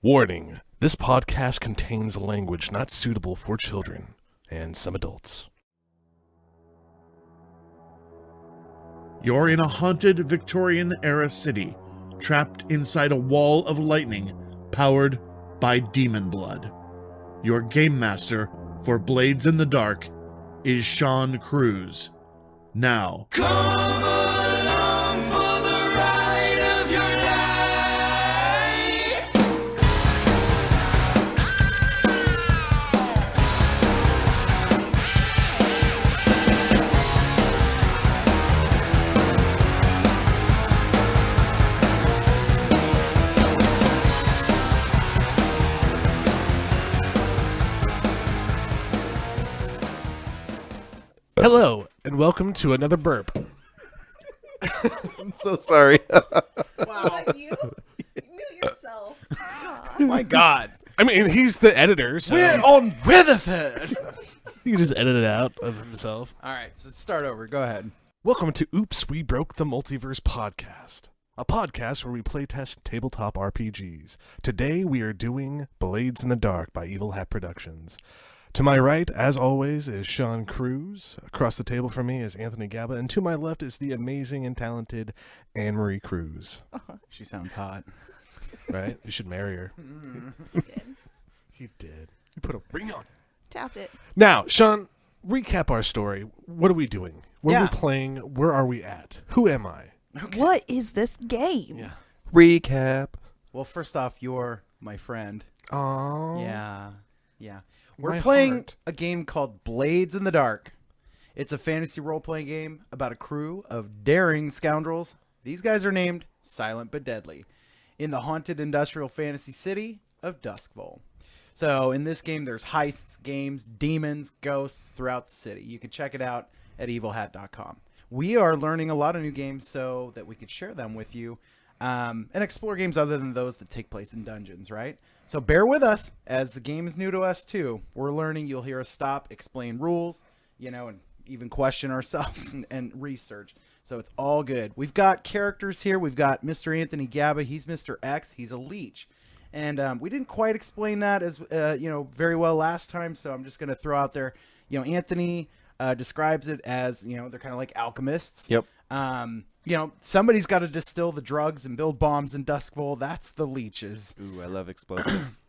Warning, this podcast contains language not suitable for children and some adults. You're in a haunted Victorian-era city, trapped inside a wall of lightning powered by demon blood. Your game master for Blades in the Dark is Sean Cruz. Now, Come along for the ride of your life. Hello, and welcome to another burp. I'm so sorry. Wow. You knew yourself. Oh my God. I mean, he's the editor, so We're on Weatherford. he can just edit it out of himself. All right, so start over. Go ahead. Welcome to Oops, We Broke the Multiverse podcast, a podcast where we playtest tabletop RPGs. Today we are doing Blades in the Dark by Evil Hat Productions. To my right, as always, is Sean Cruz. Across the table from me is Anthony Gaba, and to my left is the amazing and talented Anne-Marie Cruz. She sounds hot. Right? You should marry her. He did. You put a ring on it. Tap it. Now, Sean, recap our story. What are we doing? What are Yeah. we playing? Where are we at? Who am I? What is this game? Yeah. Recap. Well, first off, you're my friend. Oh. Yeah. We're My playing heart. a game called Blades in the Dark. It's a fantasy role-playing game about a crew of daring scoundrels. These guys are named Silent but Deadly in the haunted industrial fantasy city of Duskville. So in this game, there's heists, games, demons, ghosts throughout the city. You can check it out at evilhat.com. We are learning a lot of new games so that we could share them with you and explore games other than those that take place in dungeons, right? So bear with us as the game is new to us too. We're learning. You'll hear us stop, explain rules, and even question ourselves and research. So it's all good. We've got characters here. We've got Mr. Anthony Gaba. He's Mr. X. He's a leech. And we didn't quite explain that as very well last time. So I'm just going to throw out there, Anthony describes it as, they're kind of like alchemists. Yep. Somebody's got to distill the drugs and build bombs in Duskville. That's the leeches. Ooh, I love explosives.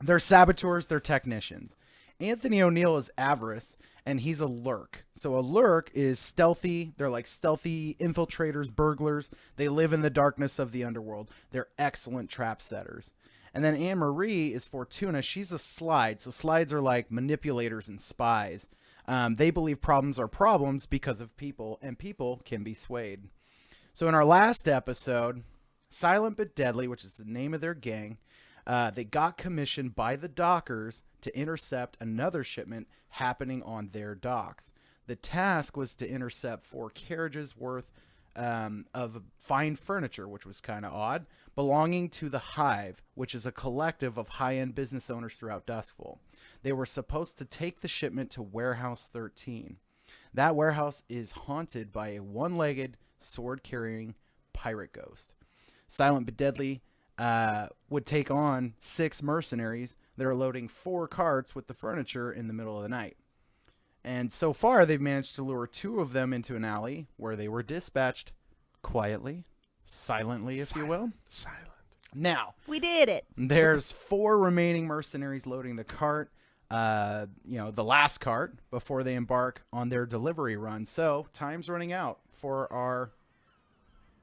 They're saboteurs. They're technicians. Anthony O'Neill is Avarice, and he's a lurk. So a lurk is stealthy. They're like stealthy infiltrators, burglars. They live in the darkness of the underworld. They're excellent trap setters. And then Anne-Marie is Fortuna. She's a slide. So slides are like manipulators and spies. They believe problems are problems because of people, and people can be swayed. So in our last episode, Silent but Deadly, which is the name of their gang, they got commissioned by the dockers to intercept another shipment happening on their docks. The task was to intercept 4 carriages worth of fine furniture, which was kind of odd, belonging to the Hive, which is a collective of high-end business owners throughout Duskville. They were supposed to take the shipment to Warehouse 13. That warehouse is haunted by a one-legged, sword-carrying pirate ghost. Silent but Deadly would take on 6 mercenaries that are loading 4 carts with the furniture in the middle of the night. And so far, they've managed to lure 2 of them into an alley where they were dispatched quietly, silently, if you will. Silent. Now, We did it. there's 4 remaining mercenaries loading the cart, the last cart, before they embark on their delivery run. So, time's running out for our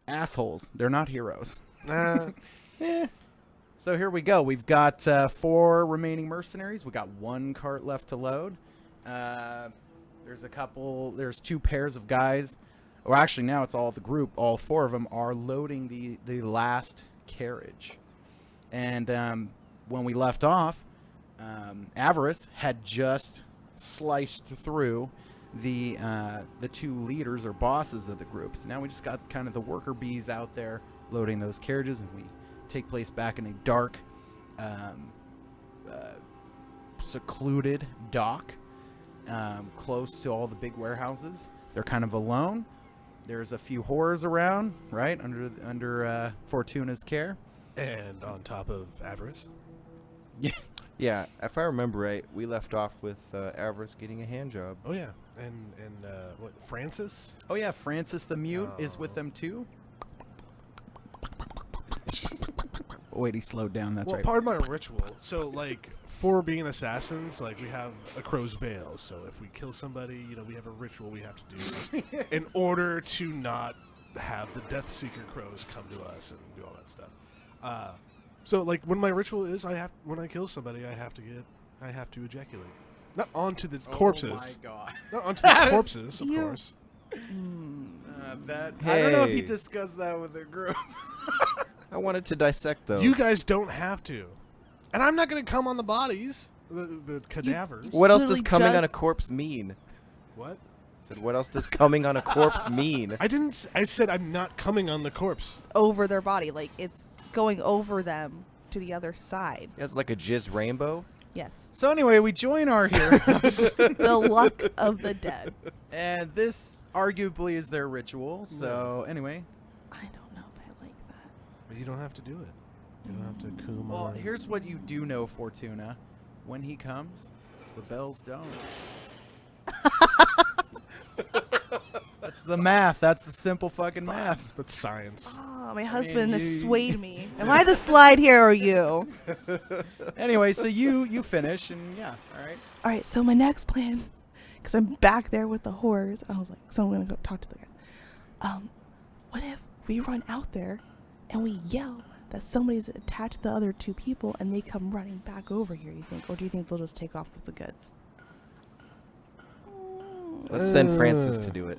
assholes. They're not heroes. So here we go. We've got 4 remaining mercenaries. We got 1 cart left to load. There's 2 pairs of guys. Or actually now it's all the group. All 4 of them are loading the last carriage. And when we left off, Avarice had just sliced through the 2 leaders or bosses of the group. So now we just got kind of the worker bees out there loading those carriages, and we take place back in a dark, secluded dock, close to all the big warehouses. They're kind of alone. There's a few horrors around, right, under Fortuna's care. And on top of Avarice. Yeah, if I remember right, we left off with Avarice getting a hand job. Oh yeah, and what? Francis? Oh yeah, Francis the Mute is with them too. Wait, he slowed down. That's well, right. part of my ritual. So like for being assassins, like we have a crow's veil. So if we kill somebody, we have a ritual we have to do in order to not have the Death Seeker crows come to us and do all that stuff. So like when my ritual is, when I kill somebody, I have to ejaculate, not onto the corpses. Oh my god. Not onto the corpses, of You- course. I don't know if he Hey. discussed that with the group. I wanted to dissect those. You guys don't have to, and I'm not going to come on the bodies, the cadavers. What else does Literally coming on a just- corpse mean? What? I said, what else does coming on a corpse mean? I didn't. I said I'm not coming on the corpse. Over their body, like it's going over them to the other side. It has like a jizz rainbow. Yes. So anyway, we join our heroes, The luck of the dead. and this arguably is their ritual. So anyway, I don't know if I like that. But you don't have to do it. You don't have to coom well, on. here's what you do know, Fortuna. When he comes, the bells don't. That's the math. That's the simple fucking math. That's science. Oh, my husband has you- swayed me. Am I the slide here or you? Anyway, so you finish, and yeah, all right. All right, so my next plan, because I'm back there with the horrors, I was like, so I'm going to go talk to the guys. What if we run out there and we yell that somebody's attached to the other two people and they come running back over here, you think? Or do you think they'll just take off with the goods? Let's send Francis to do it.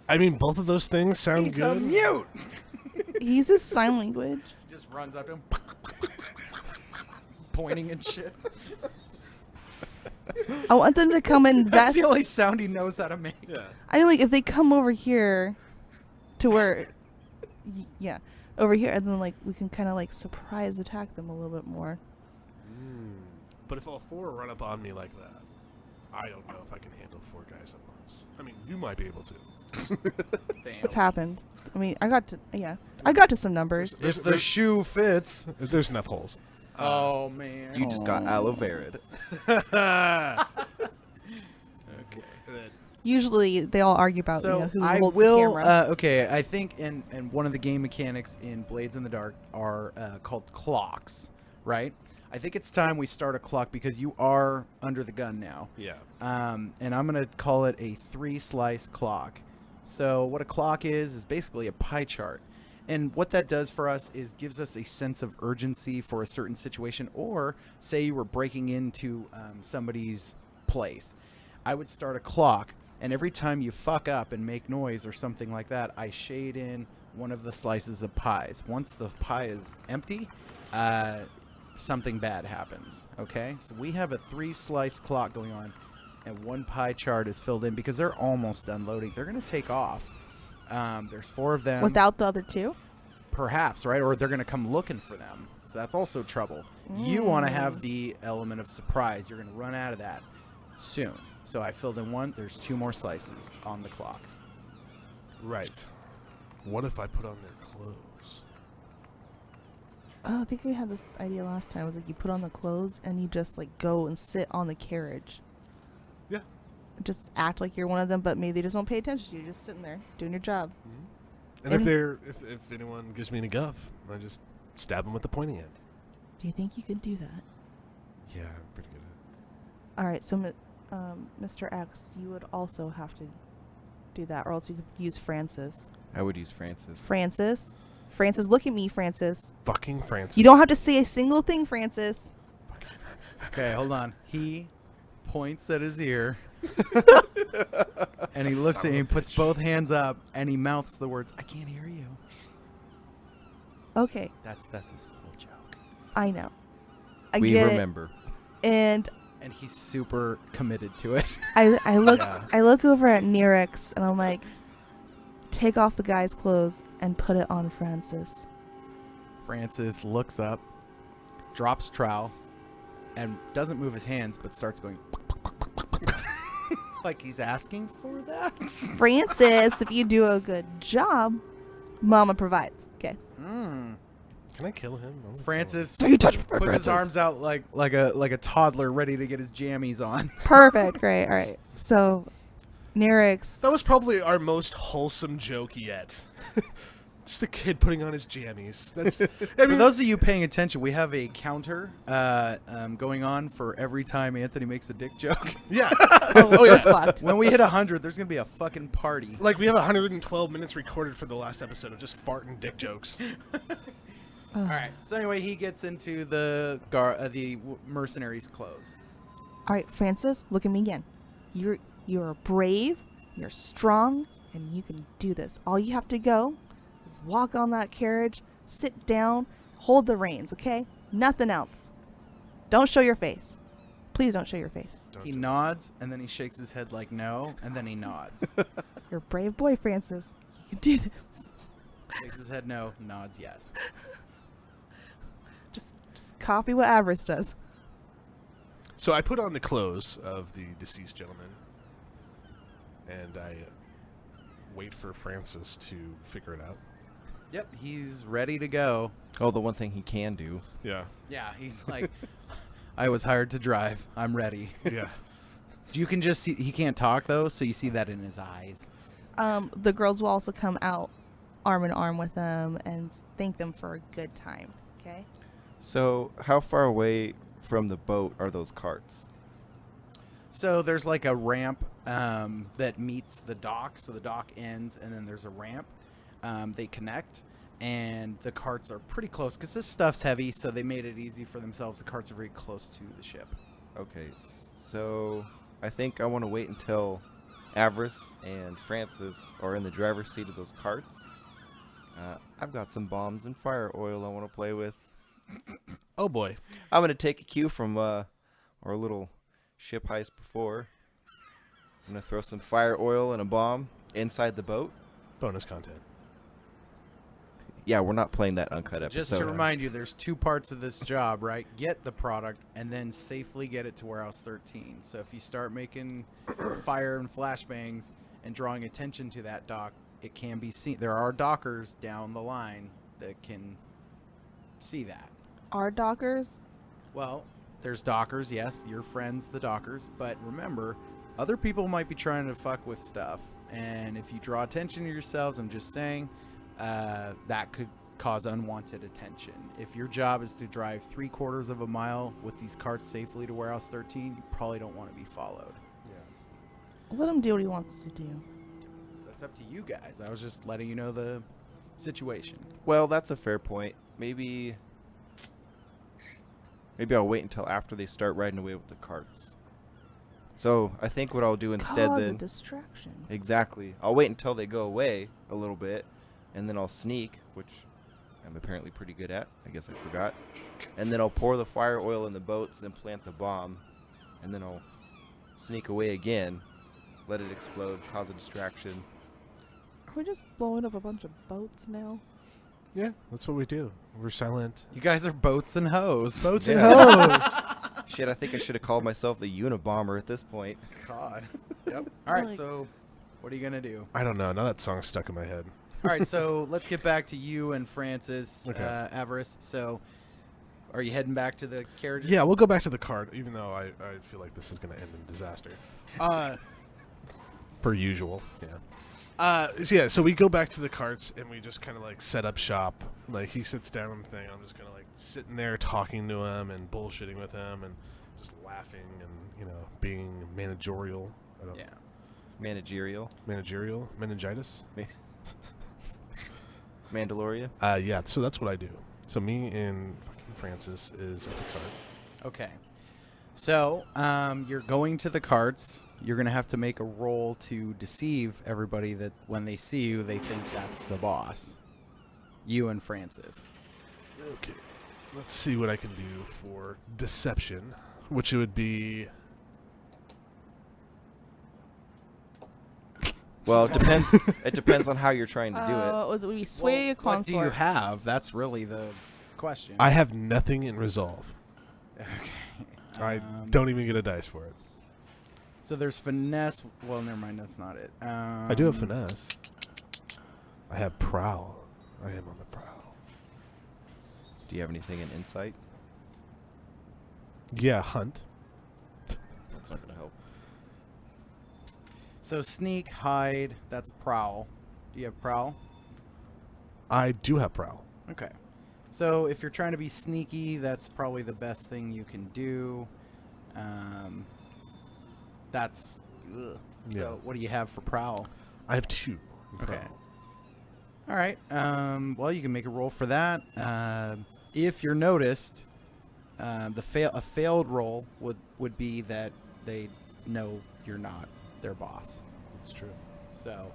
I mean, both of those things sound He's good. a mute. He uses sign language. Just runs up to him, pointing and shit. I want them to come and That's invest. the only sound he knows how to make. Yeah. I mean, like, if they come over here to where, yeah, over here, and then, like, we can kind of, like, surprise attack them a little bit more. But if all four run up on me like that, I don't know if I can handle 4 guys at once. I mean, you might be able to. Damn. It's happened. I mean, I got to some numbers. If the shoe fits. There's enough holes. Oh man. You just got aloe vera. Okay. Usually, they all argue about So who I holds will. the camera. Okay, I think in one of the game mechanics in Blades in the Dark are called clocks, right? I think it's time we start a clock because you are under the gun now. Yeah. And I'm gonna call it a 3-slice clock. So what a clock is basically a pie chart. And what that does for us is gives us a sense of urgency for a certain situation, or say you were breaking into somebody's place. I would start a clock, and every time you fuck up and make noise or something like that, I shade in one of the slices of pies. Once the pie is empty, something bad happens. Okay, so we have a 3-slice clock going on, and one pie chart is filled in because they're almost done loading. They're gonna take off. There's 4 of them. Without the other two? Perhaps, right? Or they're going to come looking for them. So that's also trouble. You want to have the element of surprise. You're going to run out of that soon. So I filled in 1. There's 2 more slices on the clock. Right. What if I put on their clothes? Oh, I think we had this idea last time. It was like you put on the clothes and you just like go and sit on the carriage. Yeah. Just act like you're one of them, but maybe they just won't pay attention to you. You're just sitting there doing your job. And if anyone gives me any guff, I just stab them with the pointy end. Do you think you could do that? Yeah, I'm pretty good at All right, so Mr. X, you would also have to do that, or else you could use Francis. I would use Francis. Francis, look at me, Francis. it. Fucking Francis. You don't have to say a single thing, Francis. Okay, hold on. He points at his ear. And he looks at you, he puts both hands up, and he mouths the words, "I can't hear you." Okay, That's his little joke. I know. I We get remember. it. And And he's super committed to it. I look Yeah. I look over at Nerex and I'm like, take off the guy's clothes and put it on Francis. Francis looks up, drops trowel, and doesn't move his hands, but starts going like he's asking for that. Francis, if you do a good job, Mama provides. Okay. Can I kill him? I'm gonna Francis Don't you touch me, puts his Francis. arms out like a toddler ready to get his jammies on. Perfect. Great. All right. So, Nerix. That was probably our most wholesome joke yet. Just a kid putting on his jammies. That's. I For mean, those of you paying attention, we have a counter going on for every time Anthony makes a dick joke. yeah. Oh, yeah. fucked. When we hit 100, there's gonna be a fucking party. Like we have 112 minutes recorded for the last episode of just farting dick jokes. All right. So anyway, he gets into the mercenaries' clothes. All right, Francis, look at me again. You're brave, you're strong, and you can do this. All you have to go is walk on that carriage, sit down, hold the reins, okay? Nothing else. Don't show your face. Please don't show your face. He nods and then he shakes his head like no, and then he nods. You're a brave boy, Francis. You can do this. Shakes his head no, nods yes. Just copy what Avarice does. So I put on the clothes of the deceased gentleman, and I wait for Francis to figure it out. Yep, he's ready to go. Oh, the one thing he can do. Yeah. Yeah, he's like, I was hired to drive. I'm ready. Yeah. You can just see, he can't talk though, so you see that in his eyes. The girls will also come out arm in arm with them and thank them for a good time, okay? So, how far away from the boat are those carts? So there's like a ramp that meets the dock. So the dock ends, and then there's a ramp. They connect, and the carts are pretty close because this stuff's heavy. So they made it easy for themselves. The carts are very close to the ship. Okay, so I think I want to wait until Avarice and Francis are in the driver's seat of those carts. I've got some bombs and fire oil I want to play with. Oh boy. I'm going to take a cue from our little ship heist before. I'm going to throw some fire oil and a bomb inside the boat. Bonus content. Yeah, we're not playing that uncut So episode. just to remind you, there's two parts of this job, right? Get the product and then safely get it to Warehouse 13. So if you start making fire and flashbangs and drawing attention to that dock, it can be seen. There are dockers down the line that can see that. Our dockers, Well, there's dockers, yes, your friends, the dockers, but remember, other people might be trying to fuck with stuff, and if you draw attention to yourselves, I'm just saying, that could cause unwanted attention. If your job is to drive 3/4 of a mile with these carts safely to Warehouse 13, you probably don't want to be followed. let him do what he wants to do. That's up to you guys. I was just letting you know the situation. Well, that's a fair point. Maybe I'll wait until after they start riding away with the carts. So I think what I'll do instead Cause a then... distraction. Exactly. I'll wait until they go away a little bit, and then I'll sneak, which I'm apparently pretty good at. I guess I forgot. And then I'll pour the fire oil in the boats and plant the bomb, and then I'll sneak away again, let it explode, cause a distraction. Are we just blowing up a bunch of boats now? Yeah, that's what we do. We're silent. You guys are boats and hoes. Boats and hoes. Shit, I think I should have called myself the Unabomber at this point. God. Yep. All right, Like- so what are you going to do? I don't know. Now that song's stuck in my head. All right, so let's get back to you and Francis, Okay. Avarice. So, are you heading back to the carriages? Yeah, we'll go back to the cart, even though I feel like this is going to end in disaster. Per usual. Yeah. So we go back to the carts, and we just kind of, like, set up shop. Like, he sits down on the thing. I'm just kind of, like, sitting there talking to him and bullshitting with him and just laughing and, being managerial. I don't Yeah. Managerial. Managerial? Meningitis? Mandalorian. Yeah, so that's what I do. So me and fucking Francis is at the cart. Okay. So, you're going to the carts. You're going to have to make a roll to deceive everybody that when they see you, they think that's the boss. You and Francis. Okay. Let's see what I can do for deception, which would be... Well, it depends. It depends on how you're trying to do it. Was it we sway a What do you consort? have? That's really the question. I have nothing in resolve. Okay. I don't even get a dice for it. So there's finesse. Well, never mind. That's not it. I do have finesse. I have prowl. I am on the prowl. Do you have anything in insight? Yeah, hunt. That's not gonna help. So sneak, hide, that's prowl. Do you have prowl? I do have prowl. Okay. So if you're trying to be sneaky, that's probably the best thing you can do. That's... Ugh. Yeah. So what do you have for prowl? I have 2. Okay. All right. Well, you can make a roll for that. If you're noticed, a failed roll would be that they know you're not their boss. That's true. So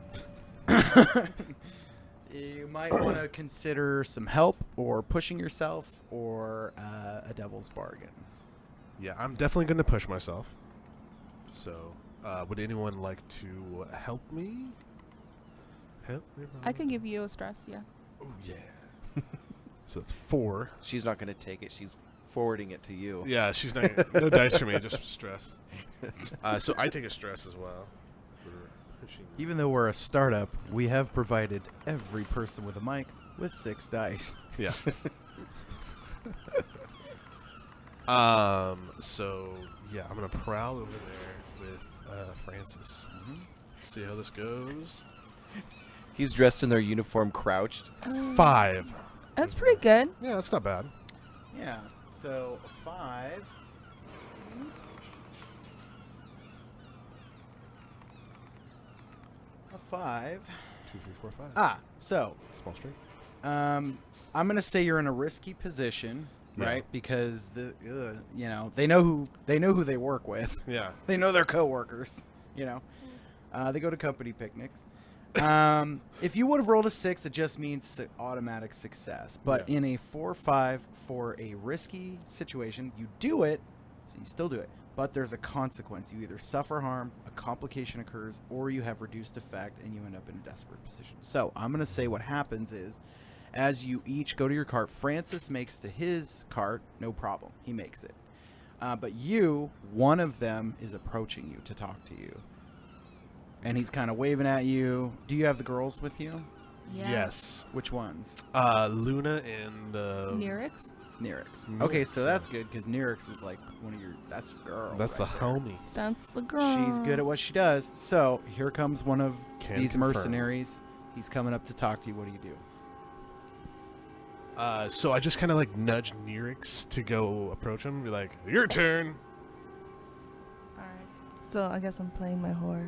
you might want to consider some help or pushing yourself or a devil's bargain. Yeah, I'm definitely going to push myself. So, would anyone like to help me? Help me? I can give you a stress, yeah. Oh, yeah. So it's 4. She's not gonna take it. She's forwarding it to you. Yeah, she's not. No dice for me, just stress. So I take a stress as well for pushing. Even though we're a startup, we have provided every person with a mic with 6 dice. Yeah. So yeah, I'm gonna prowl over there with Francis. See how this goes. He's dressed in their uniform, crouched. 5. That's pretty good. Yeah, that's not bad. Yeah. So 5. A 5. 2, 3, 4, 5. Ah. So Small straight. I'm gonna say you're in a risky position, Yeah. right? Because they know who they work with. Yeah. They know their coworkers. You know, they go to company picnics. If you would have rolled a 6, it just means automatic success. But Yeah. in a 4-5 for a risky situation, you do it, so you still do it. But there's a consequence. You either suffer harm, a complication occurs, or you have reduced effect and you end up in a desperate position. So I'm going to say what happens is, as you each go to your cart, Francis makes to his cart, no problem. He makes it. But one of them is approaching you to talk to you. And he's kind of waving at you. Do you have the girls with you? Yes. Which ones? Luna and Nyrix? Nyrix. Okay, so that's good because Nyrix is like that's your girl. That's right the there. homie. That's the girl. She's good at what she does. So here comes one of Can these confirm. mercenaries. He's coming up to talk to you. What do you do? So I just kind of like nudge Nyrix to go approach him. Be like, your turn. Alright. So I guess I'm playing my whore.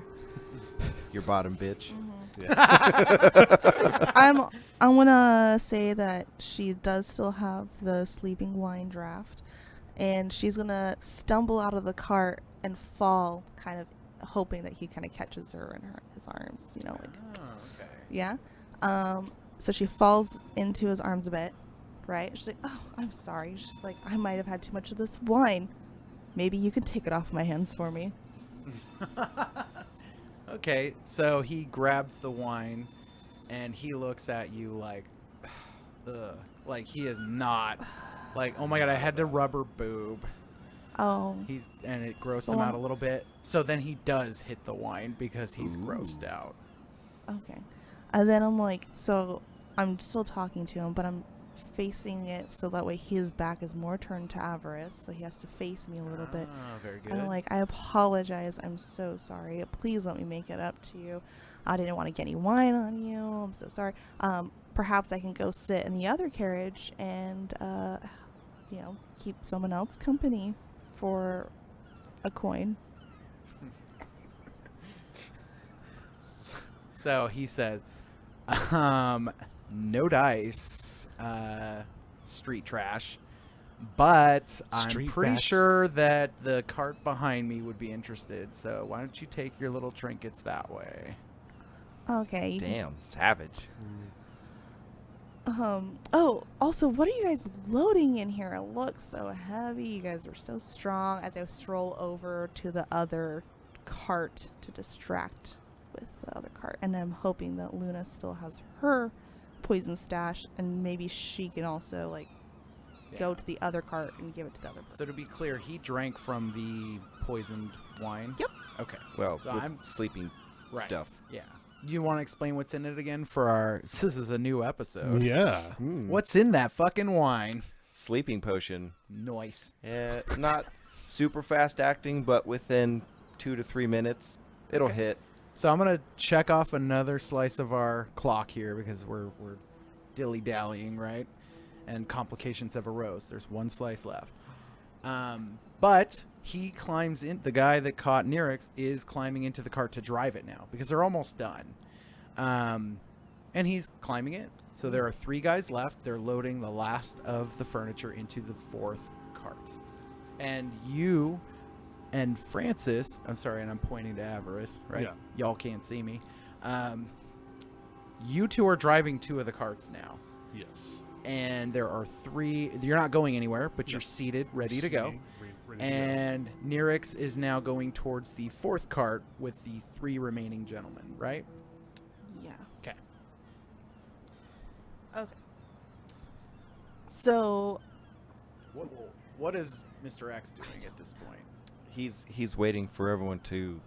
Your bottom bitch. Yeah. I'm gonna say that she does still have the sleeping wine draft, and she's gonna stumble out of the cart and fall, kind of hoping that he kind of catches her in his arms. You know, like Oh, okay. yeah. So she falls into his arms a bit, right? She's like, "Oh, I'm sorry." She's like, "I might have had too much of this wine. Maybe you can take it off my hands for me." Okay, so he grabs the wine and he looks at you like, ugh. Like he is not, like, oh my god, I had to rub her boob. Oh, And it grossed So him out long- a little bit. So then he does hit the wine because he's grossed out. okay. And then I'm like, so I'm still talking to him, but I'm facing it so that way his back is more turned to Avarice, so he has to face me a little bit. Ah, very good. And I'm like, I apologize. I'm so sorry. Please let me make it up to you. I didn't want to get any wine on you. I'm so sorry. Perhaps I can go sit in the other carriage and, keep someone else company for a coin. So he says, no dice, street trash, but I'm Street pretty bats. sure that the cart behind me would be interested. So why don't you take your little trinkets that way? Okay. Damn, savage. Oh, also, what are you guys loading in here? It looks so heavy. You guys are so strong. As I stroll over to the other cart to distract with the other cart. And I'm hoping that Luna still has her poison stash, and maybe she can also, go to the other cart and give it to the other person. So to be clear, he drank from the poisoned wine? Yep. Okay. Well, So with I'm- sleeping Right. stuff. Yeah. You want to explain what's in it again for our... This is a new episode. Yeah. What's in that fucking wine? sleeping potion. Noise. Not super fast acting, but within 2 to 3 minutes, it'll hit. So I'm gonna check off another slice of our clock here because we're dilly-dallying, right? And complications have arose. There's one slice left. But he climbs in. The guy that caught Nirix is climbing into the cart to drive it now because they're almost done. And he's climbing in. So there are 3 guys left. They're loading the last of the furniture into the 4th cart. And you and Francis, I'm sorry, and I'm pointing to Avarice, right? Yeah. Y'all can't see me. You 2 are driving 2 of the carts now. Yes. And there are 3. You're not going anywhere, but you're seated, ready to go. Ready to And Nirix is now going towards the 4th cart with the 3 remaining gentlemen, right? Yeah. Okay. Okay. So, What is Mr. X doing at this point? He's waiting for everyone to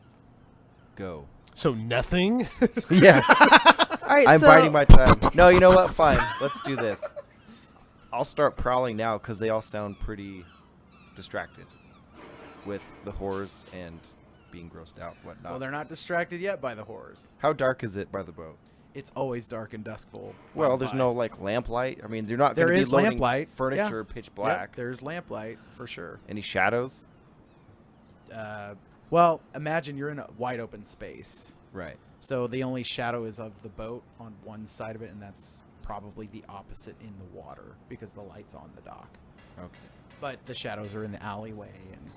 go. So nothing? Yeah. all right. I'm so, biding my time. No, you know what? Fine. Let's do this. I'll start prowling now because they all sound pretty distracted with the horrors and being grossed out, whatnot. Well, they're not distracted yet by the horrors. How dark is it by the boat? It's always dark in Duskful. Well, there's no like lamplight. I mean, you're not There going to be is loading lamplight. furniture pitch black. Yep, there's lamplight for sure. Any shadows? Well, imagine you're in a wide open space. Right. So the only shadow is of the boat on one side of it, and that's probably the opposite in the water because the light's on the dock. Okay. But the shadows are in the alleyway, and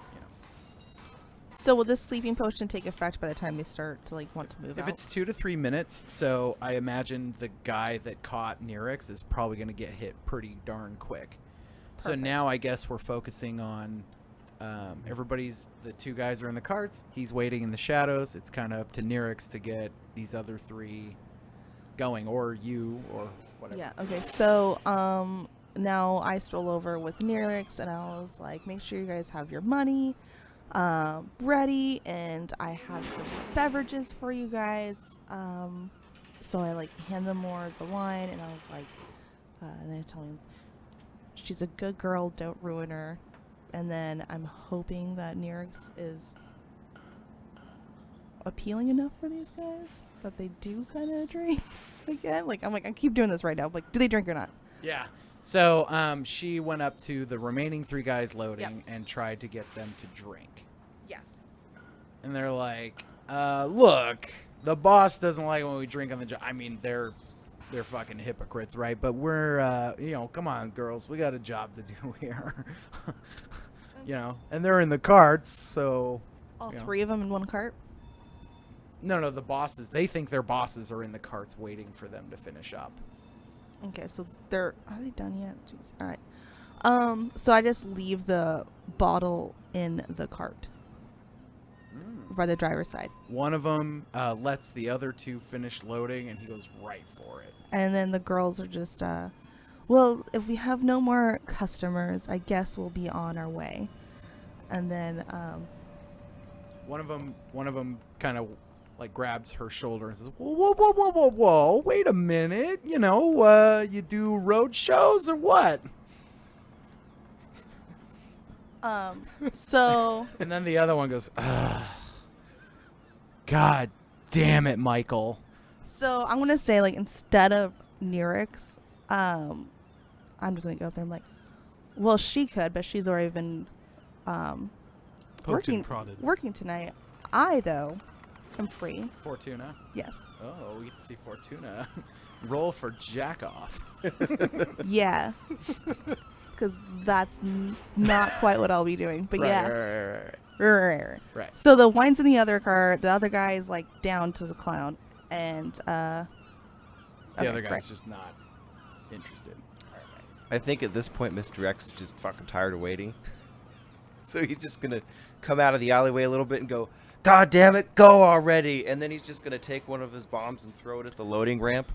So will this sleeping potion take effect by the time they start to want to move if out? it's 2 to 3 minutes, so I imagine the guy that caught Nirix is probably going to get hit pretty darn quick. So Perfect. now I guess we're focusing on the 2 guys are in the carts. He's waiting in the shadows. It's kind of up to Nirix to get these other 3 going, or you, or whatever. Yeah. Okay. So now I stroll over with Nirix and I was like, make sure you guys have your money ready, and I have some beverages for you guys. So I hand them more of the wine, and I was like, and I tell him, she's a good girl, don't ruin her. And then I'm hoping that Nirix is appealing enough for these guys that they do kind of drink again. I keep doing this right now. Do they drink or not? Yeah. So she went up to the remaining 3 guys loading and tried to get them to drink. Yes. And they're like, look, the boss doesn't like when we drink on the job. I mean, they're fucking hypocrites, right? But we're, come on, girls. We got a job to do here. And they're in the carts, so. All 3 of them in one cart? No, the bosses. They think their bosses are in the carts waiting for them to finish up. Okay, so are they done yet? Jeez. All right. So I just leave the bottle in the cart by the driver's side. One of them lets the other 2 finish loading, and he goes right for it. And then the girls are just, well, if we have no more customers, I guess we'll be on our way. And then, One of them kind of grabs her shoulder and says, whoa, wait a minute. You do road shows or what? so And then the other one goes, ugh. God damn it, Michael. So I'm gonna say instead of Nirix, I'm just gonna go up there. I'm like, well, she could, but she's already been Poked and prodded. working tonight. I though am free. Fortuna. Yes. Oh, we get to see Fortuna. Roll for jack off. Yeah. Because that's not quite what I'll be doing. But yeah. Right. So the wine's in the other car. The other guy is down to the clown, and The okay, other guy's great. just not interested. I think at this point, Mr. X is just fucking tired of waiting. So he's just going to come out of the alleyway a little bit and go, God damn it, go already. And then he's just going to take one of his bombs and throw it at the loading ramp.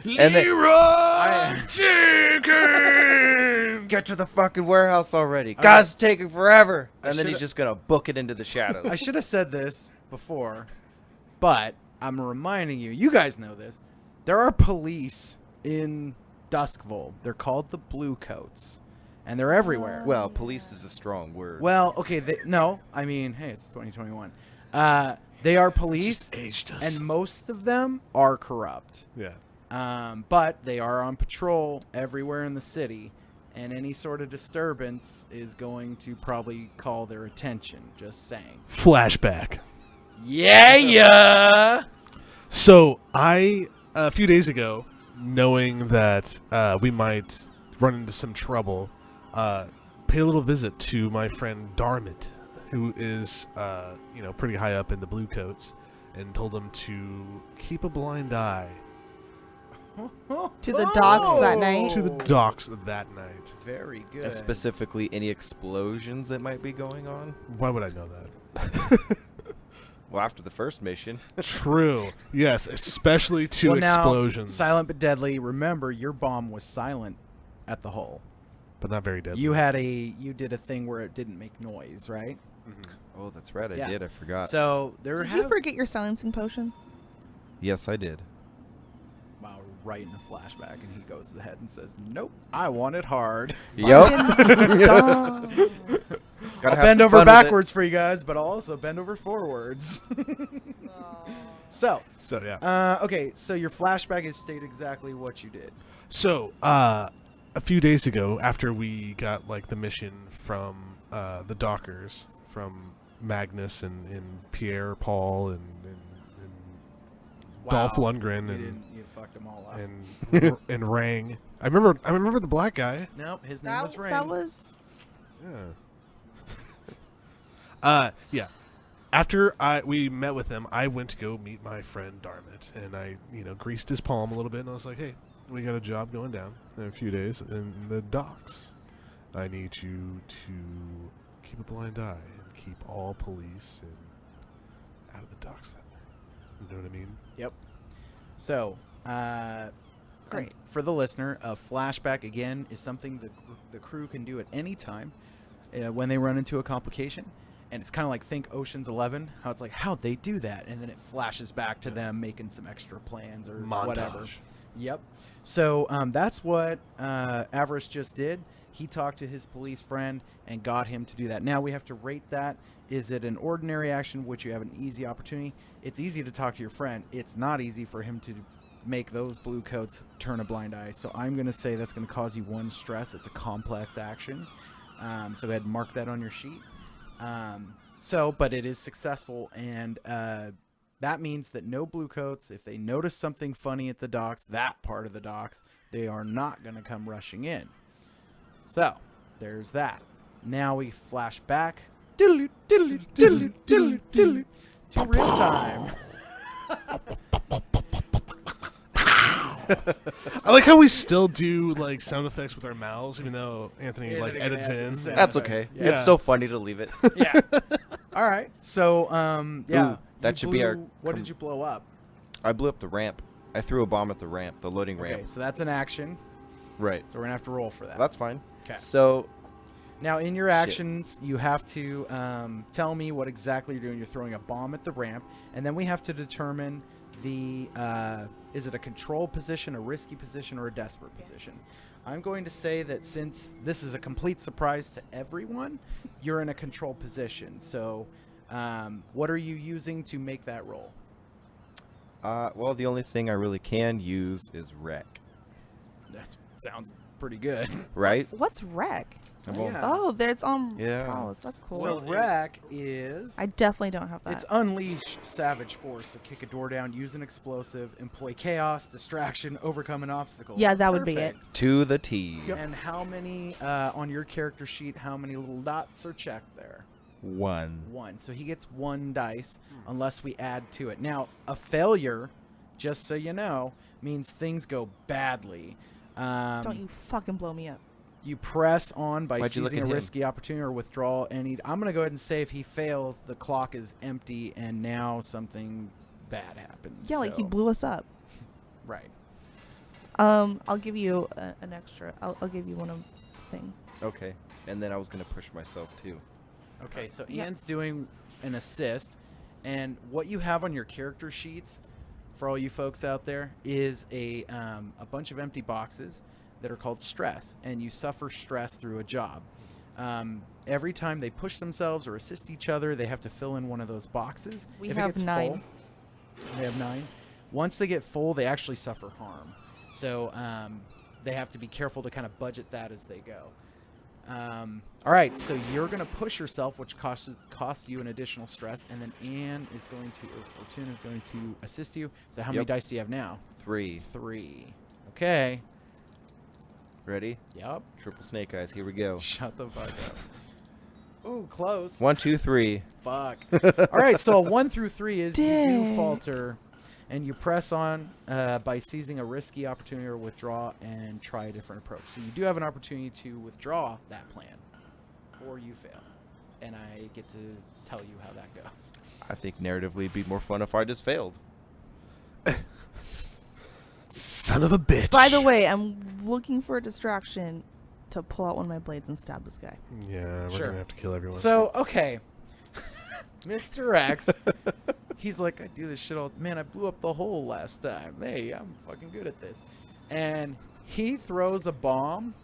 And then, Chicken! get to the fucking warehouse already. Guys, it's taking forever. I And then he's shoulda- just going to book it into the shadows. I should have said this before, but I'm reminding you. You guys know this. There are police in Duskville. They're called the Blue Coats. and they're everywhere. Well, police is a strong word. Well, okay, no, I mean, hey, it's 2021. They are police, Aged us. and most of them are corrupt. Yeah. But they are on patrol everywhere in the city, and any sort of disturbance is going to probably call their attention. Just saying. Flashback. Yeah. So a few days ago, knowing that we might run into some trouble, pay a little visit to my friend Darmit, who is pretty high up in the Blue Coats, and told him to keep a blind eye To the docks that night. to the docks that night. Very good. And specifically, any explosions that might be going on. Why would I know that? Well, after the first mission. True. Yes, especially to Well, now, explosions. silent but deadly. Remember, your bomb was silent at the hull. But not very deadly. You did a thing where it didn't make noise, right? Oh, that's right. Yeah. I did. I forgot. So there Did you forget your silencing potion? Yes, I did. Wow, right in the flashback, and he goes ahead and says, "Nope, I want it hard." Yep. Dumb. Gotta I'll have bend some over fun with it. backwards for you guys, but I'll also bend over forwards. So, So yeah. okay, so your flashback is state exactly what you did. So, a few days ago, after we got the mission from the Dockers, from Magnus and Pierre, Paul, and Dolph Lundgren, You fucked them all up. and Rang. I remember the black guy. Nope, his name was Ring. That was Yeah. Yeah. After we met with him, I went to go meet my friend Darmit, and I greased his palm a little bit, and I was like, "Hey, we got a job going down in a few days in the docks. I need you to keep a blind eye and keep all police out of the docks that night." You know what I mean? Yep. So, Great. for the listener, a flashback again is something the crew can do at any time when they run into a complication. And it's kind of like think Ocean's 11, how it's like, how'd they do that? And then it flashes back to them making some extra plans or whatever. Montage. Yep. So that's what Avarice just did. He talked to his police friend and got him to do that. Now we have to rate that. Is it an ordinary action, which you have an easy opportunity? It's easy to talk to your friend. It's not easy for him to make those blue coats turn a blind eye. So I'm going to say that's going to cause you 1 stress. It's a complex action. So go ahead and mark that on your sheet. But it is successful, and that means that no blue coats, if they notice something funny at the docks, that part of the docks, they are not going to come rushing in. So there's that. Now we flash back to real time. I like how we still do sound effects with our mouths, even though Anthony edits in. That's okay. Yeah. It's still funny to leave it. Yeah. All right. So yeah. Ooh, that should be our What did you blow up? I blew up the ramp. I threw a bomb at the ramp, the loading Okay, ramp. so that's an action. Right. So we're gonna have to roll for that. That's fine. 'Kay. So Now, in your actions, you have to tell me what exactly you're doing. You're throwing a bomb at the ramp, and then we have to determine the is it a control position, a risky position, or a desperate position. I'm going to say that since this is a complete surprise to everyone, you're in a control position. So what are you using to make that roll? well, the only thing I really can use is wreck. That sounds pretty good. Right? What's wreck? Yeah. Oh, there's Yeah. prowess. That's cool. So wreck is... I definitely don't have that. It's unleash savage force. So kick a door down, use an explosive, employ chaos, distraction, overcome an obstacle. Yeah, that would be it. Perfect. To the T. And how many on your character sheet? How many little dots are checked there? 1. 1. So he gets 1 dice unless we add to it. Now a failure, just so you know, means things go badly. Don't you fucking blow me up. You press on by Why'd you look seizing a at him? risky opportunity or withdraw any. I'm going to go ahead and say if he fails, the clock is empty and now something bad happens. Yeah, like he So- blew us up. Right. I'll give you an extra. I'll give you one of thing. Okay. And then I was going to push myself too. Okay, so Yeah. Ian's doing an assist, and what you have on your character sheets, for all you folks out there, is a bunch of empty boxes that are called stress, and you suffer stress through a job. Every time they push themselves or assist each other, they have to fill in one of those boxes. We If have it gets 9. Full, they have 9. Once they get full, they actually suffer harm. So they have to be careful to kind of budget that as they go. All right, so you're going to push yourself, which costs you an additional stress, and then Anne is going to, or Fortuna is going to assist you. So how many Yep. dice do you have now? 3. 3. Okay. Ready? Yep. Triple snake eyes. Here we go. Shut the fuck up. Ooh, close. 1, 2, 3. Fuck. All right, so a 1 through 3 is you do Dang. falter, and you press on by seizing a risky opportunity or withdraw and try a different approach. So you do have an opportunity to withdraw that plan, or you fail, and I get to tell you how that goes. I think narratively it'd be more fun if I just failed. Son of a bitch. By the way, I'm looking for a distraction to pull out one of my blades and stab this guy. Yeah, we're Sure. gonna have to kill everyone. So, okay. Mr. X, he's like, I do this shit all... Man, I blew up the hole last time. Hey, I'm fucking good at this. And he throws a bomb,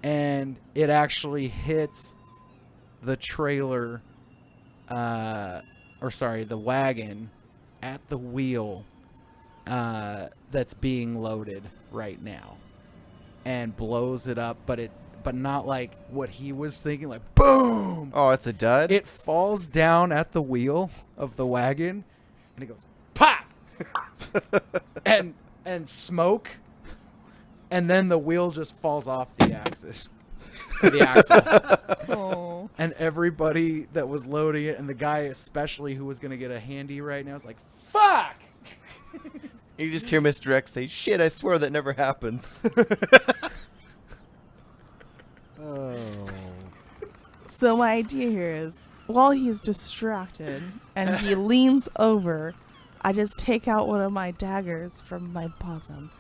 and it actually hits the trailer, the wagon at the wheel that's being loaded right now, and blows it up, but not like what he was thinking, like boom. Oh, it's a dud? It falls down at the wheel of the wagon, and it goes pop, and smoke, and then the wheel just falls off the axis, the axle, Oh. and everybody that was loading it, and the guy especially who was gonna get a handy right now, is like, "Fuck!" You just hear Mr. X say, "Shit, I swear that never happens." Oh. So my idea here is, while he's distracted and he leans over, I just take out one of my daggers from my bosom,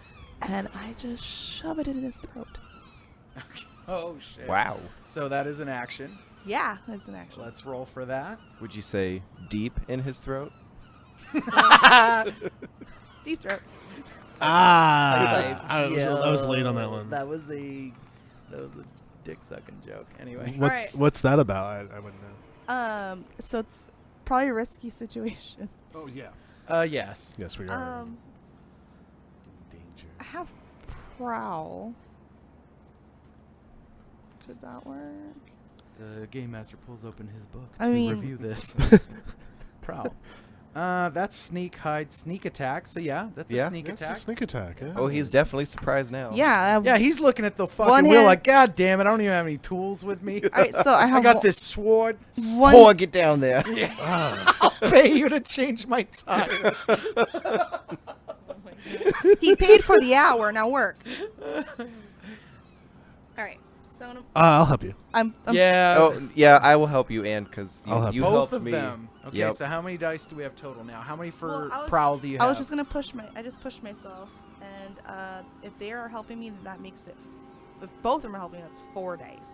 and I just shove it in his throat. Oh shit! Wow. So that is an action. Yeah, that's an action. Let's roll for that. Would you say deep in his throat? Deep throat. I was late on that one. That was a dick sucking joke. Anyway. What's Alright. what's that about? I wouldn't know. So it's probably a risky situation. Oh yeah. Yes. Yes, we are. Um, Danger. I have prowl. Could that work? The game master pulls open his book I to mean- review this. Prowl. That's sneak, hide, sneak attack. So yeah, that's a Yeah. sneak That's a attack. sneak attack. Yeah. Oh, he's definitely surprised now. Yeah. Yeah, he's looking at the fucking One wheel hand- like, God damn it, I don't even have any tools with me. Alright, so I have I got one- this sword. one. Boy, get down there. I'll pay you to change my tire. He paid for the hour. Now work. All right. So I'll help you. I'm Yeah. Oh, yeah, I will help you, Ann, because I'll help you both helped of me. them. Okay, Yep. so how many dice do we have total now? How many for Well, I was- prowl do you have? I was just gonna push I just pushed myself, and if they are helping me, then that makes it. If both of them are helping, that's 4 dice.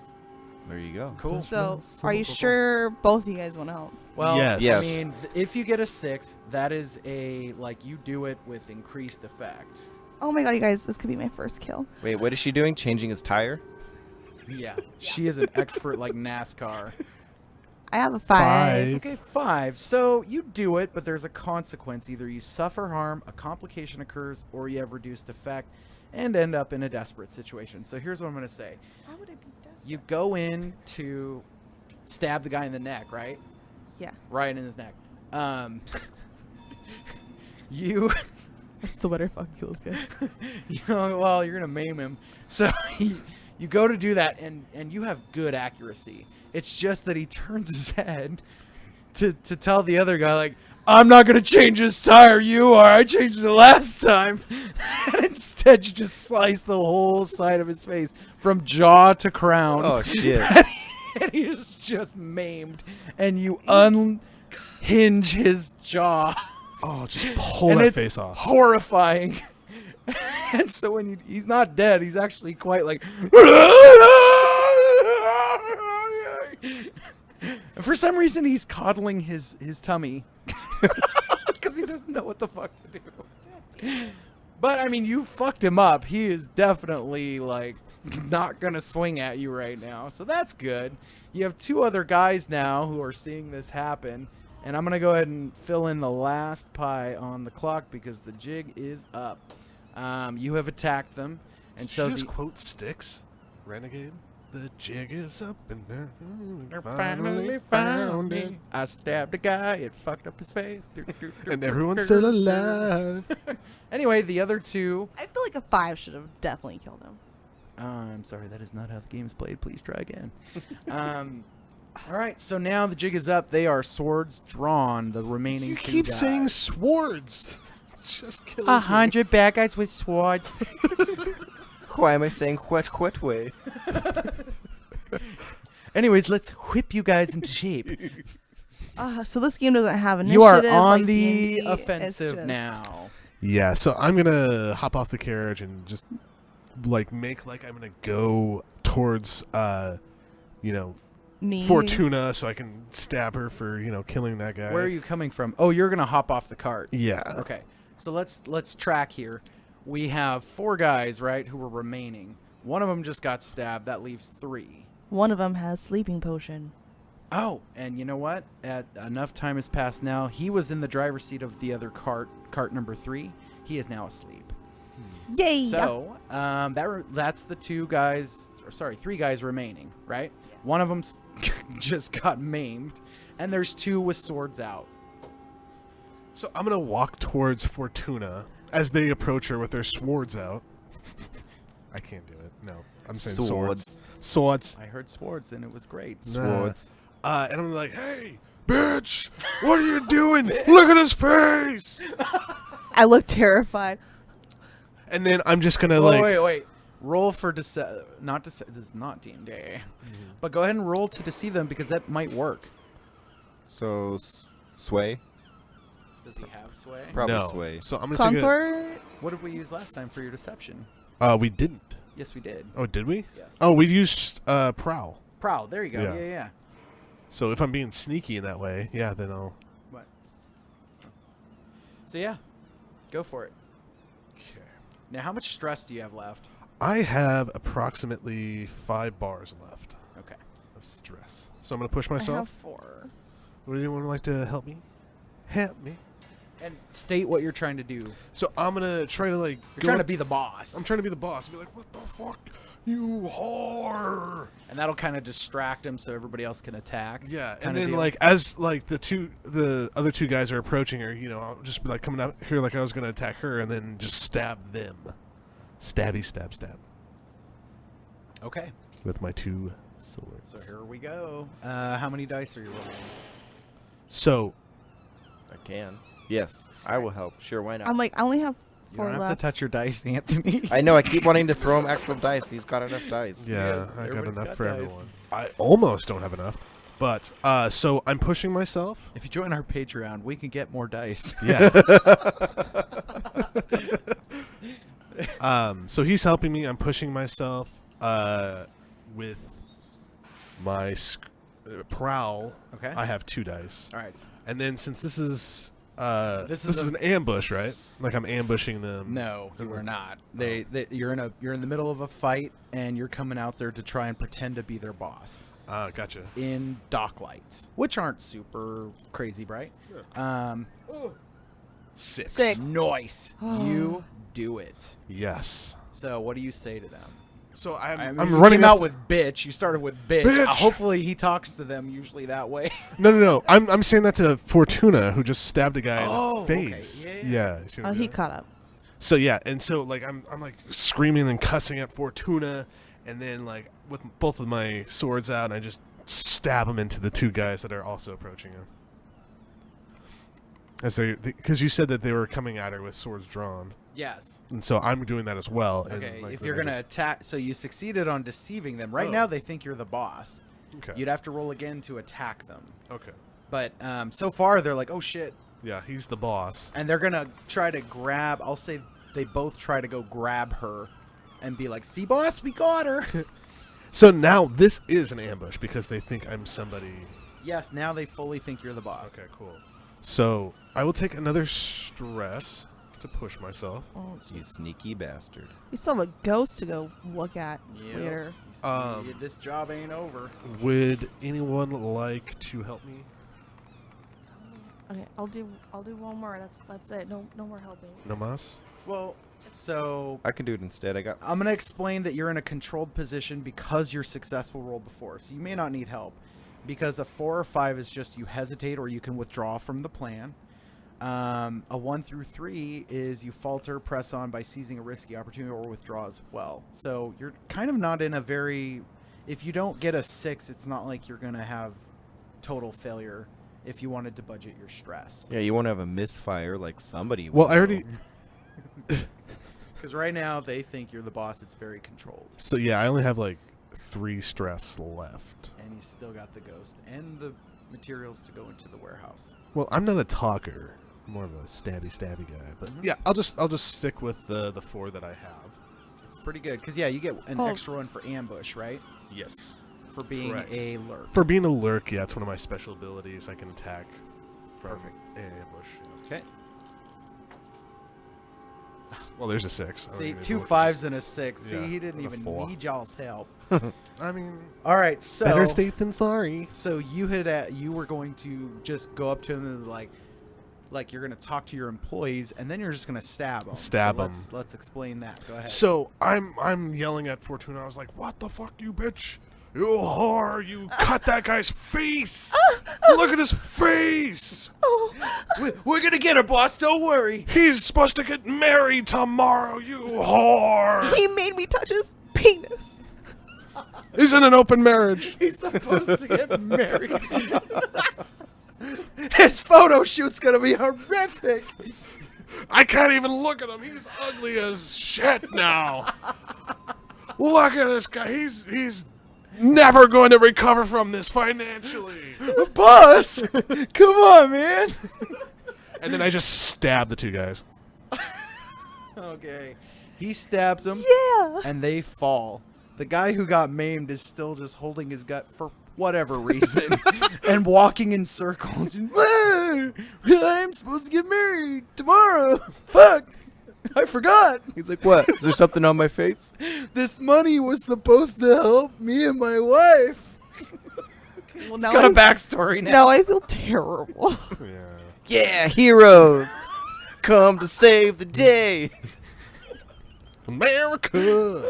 There you go. Cool. So, are you sure both of you guys want to help? Well, Yes. I Yes. mean, if you get a 6, that is you do it with increased effect. Oh my god, you guys, this could be my first kill. Wait, what is she doing? Changing his tire? Yeah. She is an expert like NASCAR. I have a 5. Okay, 5. So you do it, but there's a consequence. Either you suffer harm, a complication occurs, or you have reduced effect and end up in a desperate situation. So here's what I'm going to say. Why would I be desperate? You go in to stab the guy in the neck, right? Yeah. Right in his neck. You... I still better fucking kill this guy. well, you're going to maim him. So you go to do that, and you have good accuracy. It's just that he turns his head to tell the other guy, like, I'm not going to change this tire, you are. I changed it last time. And instead, you just slice the whole side of his face from jaw to crown. Oh, shit. And he is just maimed. And you unhinge his jaw. Oh, just pull And that it's face off. horrifying. And so when he's not dead, he's actually quite like... And for some reason, he's coddling his tummy. Because he doesn't know what the fuck to do. But I mean, you fucked him up. He is definitely like not gonna swing at you right now, so that's good. You have 2 other guys now who are seeing this happen, and I'm gonna go ahead and fill in the last pie on the clock because the jig is up. You have attacked them, and Did so you just the quote Styx, Renegade. The jig is up and They're finally found me. I stabbed a guy. It fucked up his face. and everyone's still alive. Anyway, the other 2. I feel like a 5 should have definitely killed him. I'm sorry, that is not how the game is played. Please try again. All right, so now the jig is up. They are swords drawn. The remaining You 2 keep guys. saying swords. Just kill 100 bad guys with swords. Why am I saying what way? Anyways, let's whip you guys into shape. So this game doesn't have initiative. You are like on D&D, the it's offensive just now. Yeah, so I'm gonna hop off the carriage and just like make like I'm gonna go towards Me. Fortuna so I can stab her for killing that guy. Where are you coming from? Oh, you're gonna hop off the cart. Yeah. Okay, so let's track here. We have 4 guys, right, who were remaining. One of them just got stabbed. That leaves 3. One of them has sleeping potion. Oh, and you know what? Enough time has passed now. He was in the driver's seat of the other cart number 3. He is now asleep. Yay! So that's the 2 guys. Or sorry, 3 guys remaining, right? One of them just got maimed, and there's 2 with swords out. So I'm gonna walk towards Fortuna as they approach her with their swords out. I can't do it. No, I'm saying swords. Swords. I heard swords, and it was great. Swords. And I'm like, hey, bitch, what are you doing? Look at his face. I look terrified. And then I'm just gonna Wait. Roll for not this is not D&D. But go ahead and roll to deceive them because that might work. So, sway? Does he have sway? Probably no. sway. So I'm gonna Consort? What did we use last time for your deception? we didn't. Yes, we did. Oh, did we? Yes. Oh, we used Prowl. Prowl. There you go. Yeah. Yeah. So if I'm being sneaky in that way, yeah, then I'll. What? So yeah, go for it. Okay. Now, how much stress do you have left? I have approximately 5 bars left Okay. of stress. So I'm gonna push I myself. have 4. Would anyone like to help me? Help me. And state what you're trying to do. So I'm gonna try to like. You're trying to be the boss. I'm trying to be the boss and be like, what the fuck, you whore. And that'll kind of distract him so everybody else can attack. Yeah, and kinda then deal. like as like the other 2 guys are approaching her, I'll just be like coming out here like I was gonna attack her and then just stab them. Stabby stab stab. Okay. With my 2 swords. So here we go. How many dice are you rolling? So I can. Yes, I will help. Sure, why not? I'm like, I only have You 4 don't have left. to touch your dice, Anthony. I know, I keep wanting to throw him actual dice. He's got enough dice. yeah, Yes, I got everybody's enough got for dice. everyone. I almost don't have enough. But so I'm pushing myself. If you join our Patreon, we can get more dice. Yeah. So he's helping me. I'm pushing myself with my prowl. Okay. I have 2 dice. All right. And then since this is This this is is an ambush, right? Like I'm ambushing them. No, you are not. You're in the middle of a fight, and you're coming out there to try and pretend to be their boss Gotcha. in dock lights, which aren't super crazy bright. 6. 6. Nice. You do it. Yes. So what do you say to them? So I I'm mean, you running came out up with bitch. You started with bitch. Bitch! Hopefully he talks to them usually that way. No. I'm saying that to Fortuna, who just stabbed a guy Oh, in the okay. face. Yeah. You see what Oh, I'm he doing? caught up. So yeah, and so like I'm like screaming and cussing at Fortuna, and then like with both of my swords out, and I just stab him into the 2 guys that are also approaching him. As because you said that they were coming at her with swords drawn, Yes. and so I'm doing that as well. and, Okay. like, If then you're I gonna just- attack, so you succeeded on deceiving them. Right Oh. now they think you're the boss. okay, You'd have to roll again to attack them. okay, But so far they're like, oh shit, yeah, he's the boss. and they're gonna try to grab. I'll say they both try to go grab her, and be like, "See, boss, we got her." So now this is an ambush because they think I'm somebody. Yes, now they fully think you're the boss. Okay, cool. So I will take another stress. to push myself. Oh, You sneaky bastard. we still have a ghost to go look at later. This job ain't over. Would anyone like to help me? Okay, I'll do one more. That's it. No more helping. No mas? Well, so I can do it instead. I got. I'm going to explain that you're in a controlled position because you're successful roll before. So you may not need help because a 4 or 5 is just you hesitate or you can withdraw from the plan. A 1 through 3 is you falter, press on by seizing a risky opportunity or withdraw as well. So you're kind of not in a very... If you don't get a 6, it's not like you're going to have total failure if you wanted to budget your stress. Yeah, you won't have a misfire like somebody. Well, will. I already... Because right now they think you're the boss. It's very controlled. So, yeah, I only have, like, 3 stress left. And you still got the ghost and the materials to go into the warehouse. Well, I'm not a talker. I'm more of a stabby guy. But, yeah, I'll just stick with the 4 that I have. It's pretty good. Because, yeah, you get an extra one for ambush, right? Yes. For being Correct. a lurk. For being a lurk, yeah, it's one of my special abilities. I can attack from ambush. Okay. Well, there's a 6. I don't See, even 2 know what it 5s and a 6. Yeah, See, he didn't and a even 4. need y'all's help. is. I mean, All right, so better safe than sorry. so you were going to just go up to him and like you're going to talk to your employees and then you're just going to stab them. Stab 'em. Let's explain that. Go ahead. So I'm yelling at Fortuna. I was like, "What the fuck, you bitch! You whore! You cut that guy's face! Look at his face! We're going to get her, boss. Don't worry. He's supposed to get married tomorrow. You whore! He made me touch his penis. He's in an open marriage. He's supposed to get married. His photo shoot's going to be horrific. I can't even look at him. He's ugly as shit now. Look at this guy. He's never going to recover from this financially." Boss, come on, man. And then I just stab the 2 guys. Okay. He stabs them. Yeah. And they fall. The guy who got maimed is still just holding his gut for whatever reason and walking in circles. I'm supposed to get married tomorrow. Fuck. I forgot. He's like, "What? Is there something on my face?" This money was supposed to help me and my wife. Well, It's got a backstory now. Now I feel terrible. Yeah. Yeah, heroes come to save the day. America.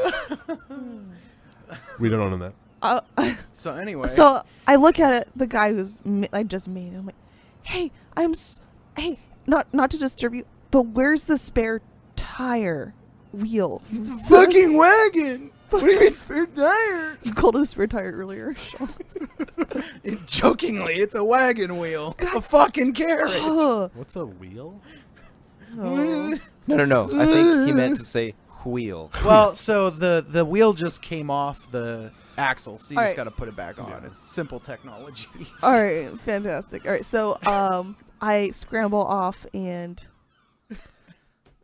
We don't own that. So anyway. So I look at it, the guy who's I just made. I'm like, hey, hey, not to disturb you, but where's the spare tire wheel? fucking wagon. What do you mean spare tire? You called it a spare tire earlier. Jokingly, it's a wagon wheel. A fucking carriage. Oh. What's a wheel? Oh. No. I think he meant to say wheel. Well, so the wheel just came off the axle, so you All just right. got to put it back on. Yeah. It's simple technology. All right, fantastic. All right, so I scramble off and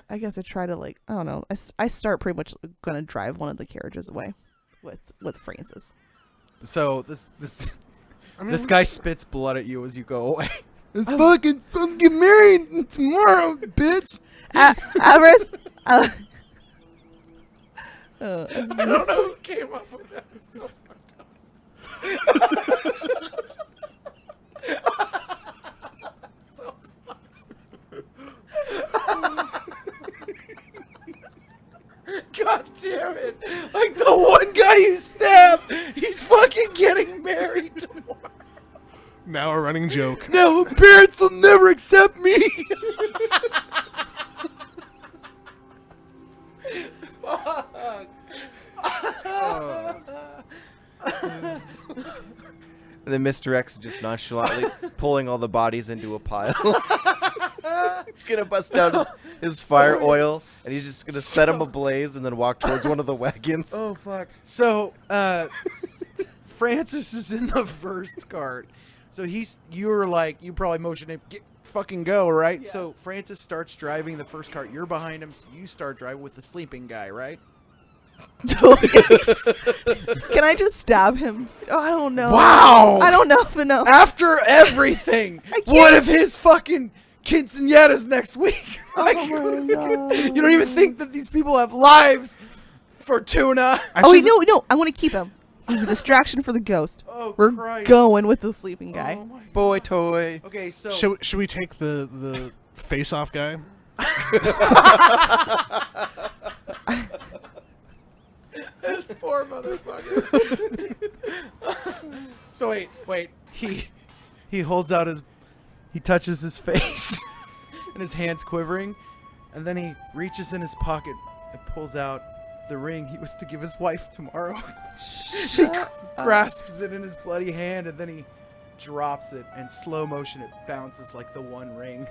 I guess I try to I don't know. I start pretty much gonna drive one of the carriages away with Francis. So this guy spits blood at you as you go away. It's fucking supposed to get married tomorrow, bitch. Avarice. I don't know who came up with that. It's so fucked up. God damn it. Like the one guy you stabbed, he's fucking getting married tomorrow. Now a running joke. Now my parents will never accept me. Fuck. And then Mr. X is just nonchalantly pulling all the bodies into a pile. He's gonna bust out his fire oil, and he's just gonna set him ablaze and then walk towards one of the wagons. Oh fuck. So Francis is in the first cart. So you probably motioned him, fucking go, right? Yeah. So Francis starts driving the first cart. You're behind him, so you start driving with the sleeping guy, right? Can I just stab him? Oh, I don't know. Wow! I don't know if enough. After everything, what if his fucking quinceañeras next week. Like, Oh my God. you don't even think that these people have lives, Fortuna. Oh wait, no, I want to keep him. He's a distraction for the ghost. Oh, We're Christ. going with the sleeping guy. Oh my God. Boy toy. Okay, so Should we take the face-off guy? this poor motherfucker. So wait. He holds out he touches his face, and his hand's quivering, and then he reaches in his pocket and pulls out the ring he was to give his wife tomorrow. She grasps it in his bloody hand, and then he drops it, and slow motion it bounces like the one ring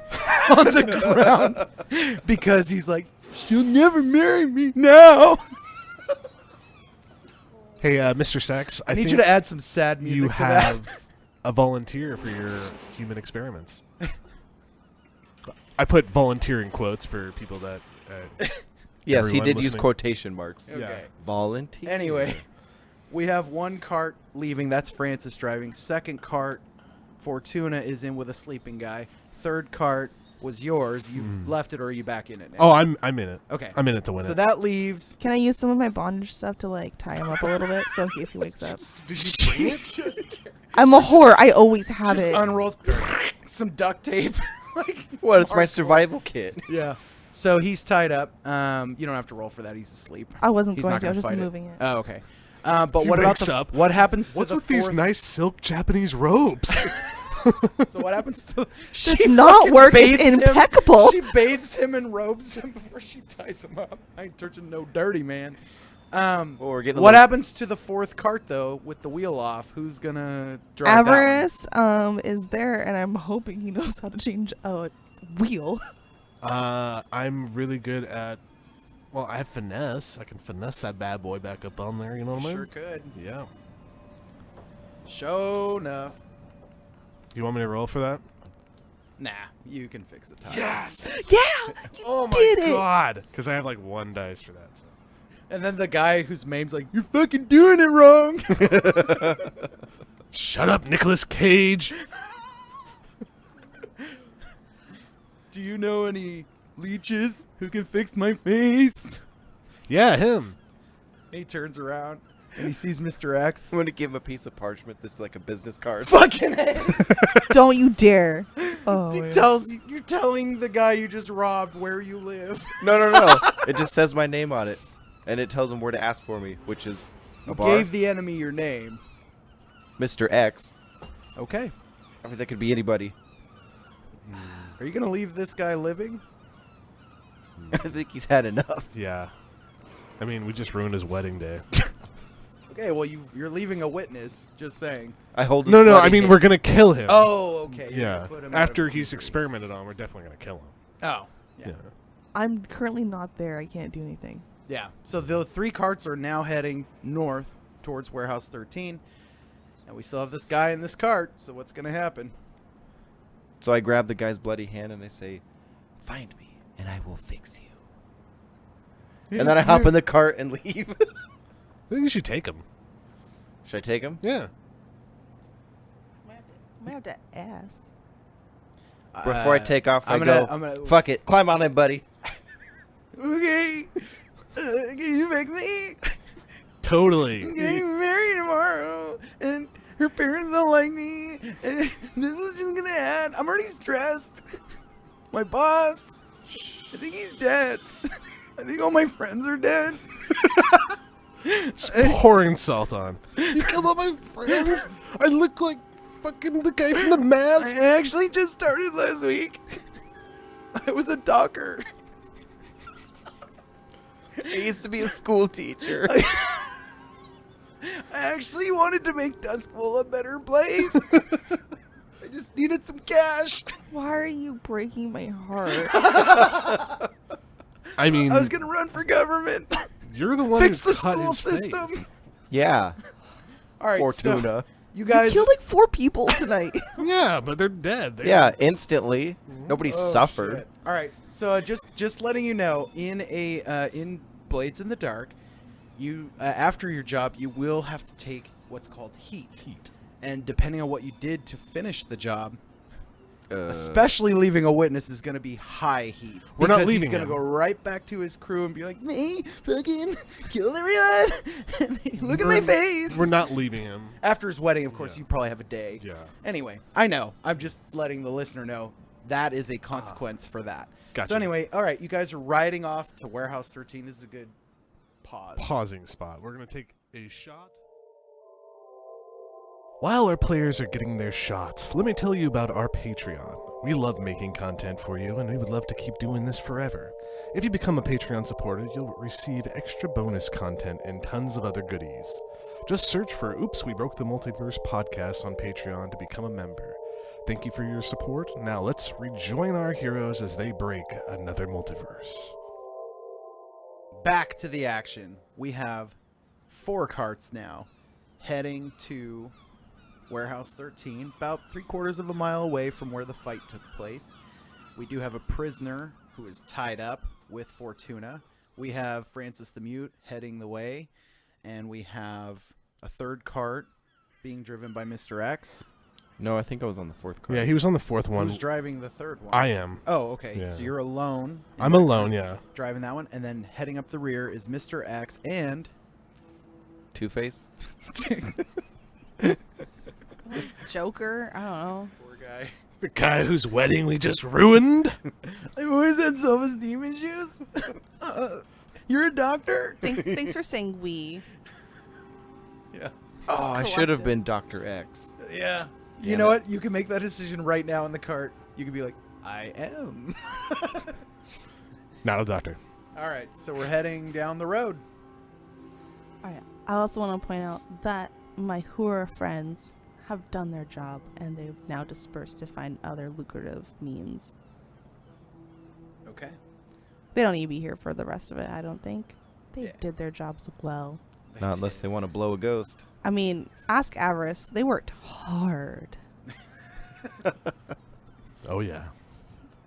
on the ground, because he's like, she'll never marry me now. Hey, Mr. Sex, I need think you to add some sad music you to have a volunteer for your human experiments. I put volunteer in quotes for people that. Yes, he everyone did use listening. quotation marks. that. Yeah. Okay. Volunteer. Anyway, we have one cart leaving. That's Francis driving. Second cart, Fortuna is in with a sleeping guy. Third cart was yours. You've left it, or are you back in it now? Oh, I'm in it. Okay. I'm in it to win So it. that leaves. Can I use some of my bondage stuff to like tie him up a little bit, so in case he wakes up? Did you bring it? Just I'm a whore. I always have it. unrolls some duct tape. Like, What? It's my Mark- survival kit. Yeah. So he's tied up. You don't have to roll for that. He's asleep. I wasn't He's going not to. I gonna was just fight moving it. Oh, okay. But He what about wakes the up. what happens to What's the with these fourth- nice silk Japanese robes? So what happens to? Does not work. It's bathes him- impeccable. She bathes him and robes him before she ties him up. I ain't touching no dirty, man. Well, we're getting a What little- happens to the fourth cart though with the wheel off? Who's gonna drive that one? Avarice is there, and I'm hoping he knows how to change a wheel. I'm really good at. Well, I have finesse. I can finesse that bad boy back up on there. You know what I mean? Sure could. Yeah. Show enough. You want me to roll for that? Nah, you can fix the tire. Yes. Yeah, you Oh my did it. god. Because I have like one dice for that. So. And then the guy whose name's like, you're fucking doing it wrong. Shut up, Nicolas Cage. Do you know any leeches who can fix my face? Yeah, him. He turns around and he sees Mr. X. I'm gonna give him a piece of parchment. This is like a business card. Fucking A. Don't you dare. Oh, He man. tells you, you're telling the guy you just robbed where you live. No. It just says my name on it, and it tells him where to ask for me, which is a You bar. gave the enemy your name. Mr. X. Okay. I mean, that could be anybody. Are you going to leave this guy living? I think he's had enough. Yeah. I mean, we just ruined his wedding day. Okay, well, you're leaving a witness, just saying. I hold. his No, I bloody mean, hand. we're going to kill him. Oh, okay. you're Yeah. gonna put him out of After his he's misery. experimented on, we're definitely going to kill him. Oh, yeah. Yeah. I'm currently not there. I can't do anything. Yeah. So the three carts are now heading north towards Warehouse 13. And we still have this guy in this cart, so what's going to happen? So I grab the guy's bloody hand and I say, "Find me, and I will fix you." And then I hop in the cart and leave. I think you should take him. Should I take him? Yeah. I might have to ask. Before I take off, I'm I gonna- go, I'm gonna- "Fuck it, climb on it, buddy." Okay. Can you fix me? Totally. I'm getting married tomorrow, and her parents don't like me. And this is just gonna end. I'm already stressed. My boss, I think he's dead. I think all my friends are dead. Just pouring salt on. You killed all my friends. I look like fucking the guy from the mask. I actually just started last week. I was a docker. I used to be a school teacher. I actually wanted to make Duskville a better place. I just needed some cash. Why are you breaking my heart? I mean, I was gonna run for government. you're the one Fix who the cut school his system. face. Yeah, All right, Fortuna. so you You guys killed like 4 people tonight. Yeah, but they're dead. Yeah, instantly. Nobody Oh, suffered. shit. All right, so just letting you know, in Blades in the Dark, you after your job, you will have to take what's called heat. And depending on what you did to finish the job, Especially leaving a witness is going to be high heat. We're not because leaving he's going to him. go right back to his crew and be like, me, fucking kill everyone. Look at my face. We're not leaving him. After his wedding, of course, Yeah. you probably have a day. Yeah. Anyway, I know. I'm just letting the listener know that is a consequence for that. Gotcha. So anyway, all right, you guys are riding off to Warehouse 13. This is a good pause. Pausing spot. We're going to take a shot. While our players are getting their shots, let me tell you about our Patreon. We love making content for you, and we would love to keep doing this forever. If you become a Patreon supporter, you'll receive extra bonus content and tons of other goodies. Just search for Oops, We Broke the Multiverse podcast on Patreon to become a member. Thank you for your support. Now let's rejoin our heroes as they break another multiverse. Back to the action. We have 4 carts now heading to Warehouse 13, about 3/4 of a mile away from where the fight took place. We do have a prisoner who is tied up with Fortuna. We have Francis the Mute heading the way, and we have a 3rd cart being driven by Mr. X. No, I think I was on the 4th card. Yeah, he was on the 4th one. Who's driving the 3rd one? I am. Oh, okay. Yeah. So you're alone. in I'm that alone, cart, yeah. driving that one, and then heading up the rear is Mr. X and Two-Face? Joker. I don't know. poor guy. The guy whose wedding we just ruined. I've always had self-esteem issues. You're a doctor? Thanks for saying we. Yeah. Oh, I should have Collective. been Dr. X. Yeah. You Damn know it. what? You can make that decision right now in the cart. You can be like, I am. Not a doctor. All right. So we're heading down the road. All right. I also want to point out that my Hura friends have done their job and they've now dispersed to find other lucrative means. Okay. They don't need to be here for the rest of it, I don't think. They Yeah. did their jobs well. Not unless they want to blow a ghost. I mean, ask Avarice. They worked hard. Oh, yeah.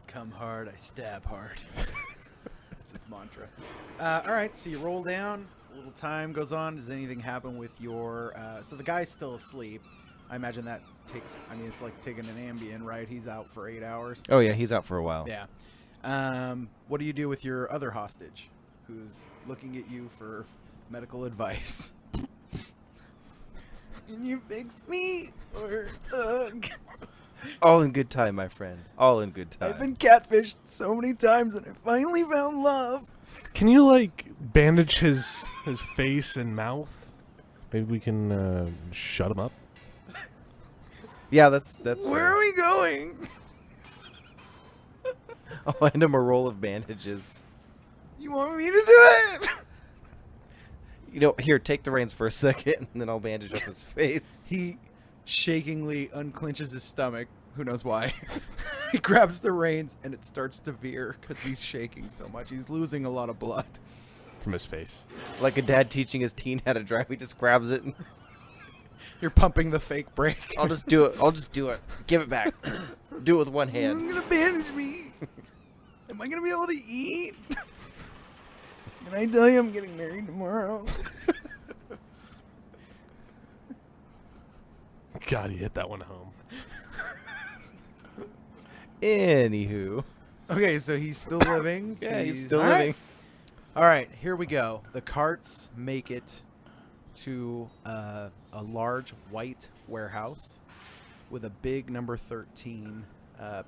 Come hard, I stab hard. That's his mantra. All right. So you roll down. A little time goes on. Does anything happen with your... so the guy's still asleep. I imagine that takes... I mean, it's like taking an Ambien, right? He's out for 8 hours. Oh, yeah, he's out for a while. Yeah. What do you do with your other hostage who's looking at you for medical advice? Can you fix me? Or, All in good time, my friend. All in good time. I've been catfished so many times and I finally found love. Can you, like, bandage his face and mouth? Maybe we can shut him up? Yeah, that's Where fair. are we going? I'll hand him a roll of bandages. You want me to do it? You know, here, take the reins for a second, and then I'll bandage up his face. He shakingly unclenches his stomach. Who knows why? He grabs the reins and it starts to veer because he's shaking so much. He's losing a lot of blood. From his face. Like a dad teaching his teen how to drive, he just grabs it. And You're pumping the fake brake. I'll just do it. I'll just do it. Give it back. Do it with one You're hand. gonna bandage me. Am I gonna be able to eat? Can I tell you I'm getting married tomorrow? God, he hit that one home. Anywho. Okay, so he's still living. Yeah, he's still all right. living. All right, here we go. The carts make it to a large white warehouse with a big number 13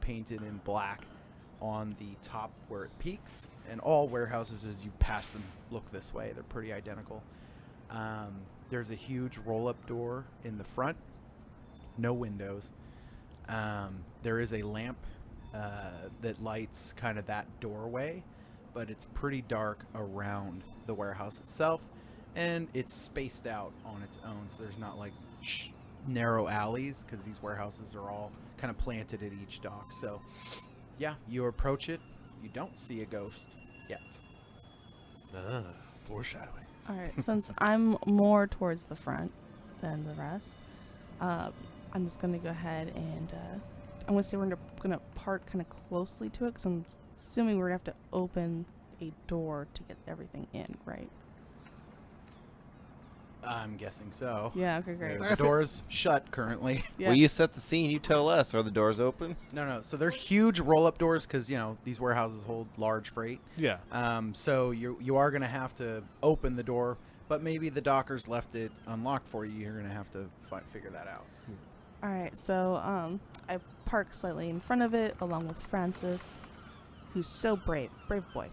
painted in black on the top where it peaks. And all warehouses, as you pass them, look this way. They're pretty identical. There's a huge roll-up door in the front. No windows. There is a lamp that lights kind of that doorway, but it's pretty dark around the warehouse itself, and it's spaced out on its own, so there's not like narrow alleys because these warehouses are all kind of planted at each dock. So yeah, you approach it. You don't see a ghost yet. Foreshadowing. All right, since I'm more towards the front than the rest, I'm just going to go ahead and I'm going to say we're going to park kind of closely to it because I'm assuming we're going to have to open a door to get everything in, right? I'm guessing so. Yeah, okay, great. The door's shut currently. Yeah. Well, you set the scene. You tell us. Are the doors open? No. So they're huge roll-up doors because these warehouses hold large freight. Yeah. So you are gonna have to open the door, but maybe the dockers left it unlocked for you. You're gonna have to figure that out. All right, so I park slightly in front of it along with Francis, who's so brave boy.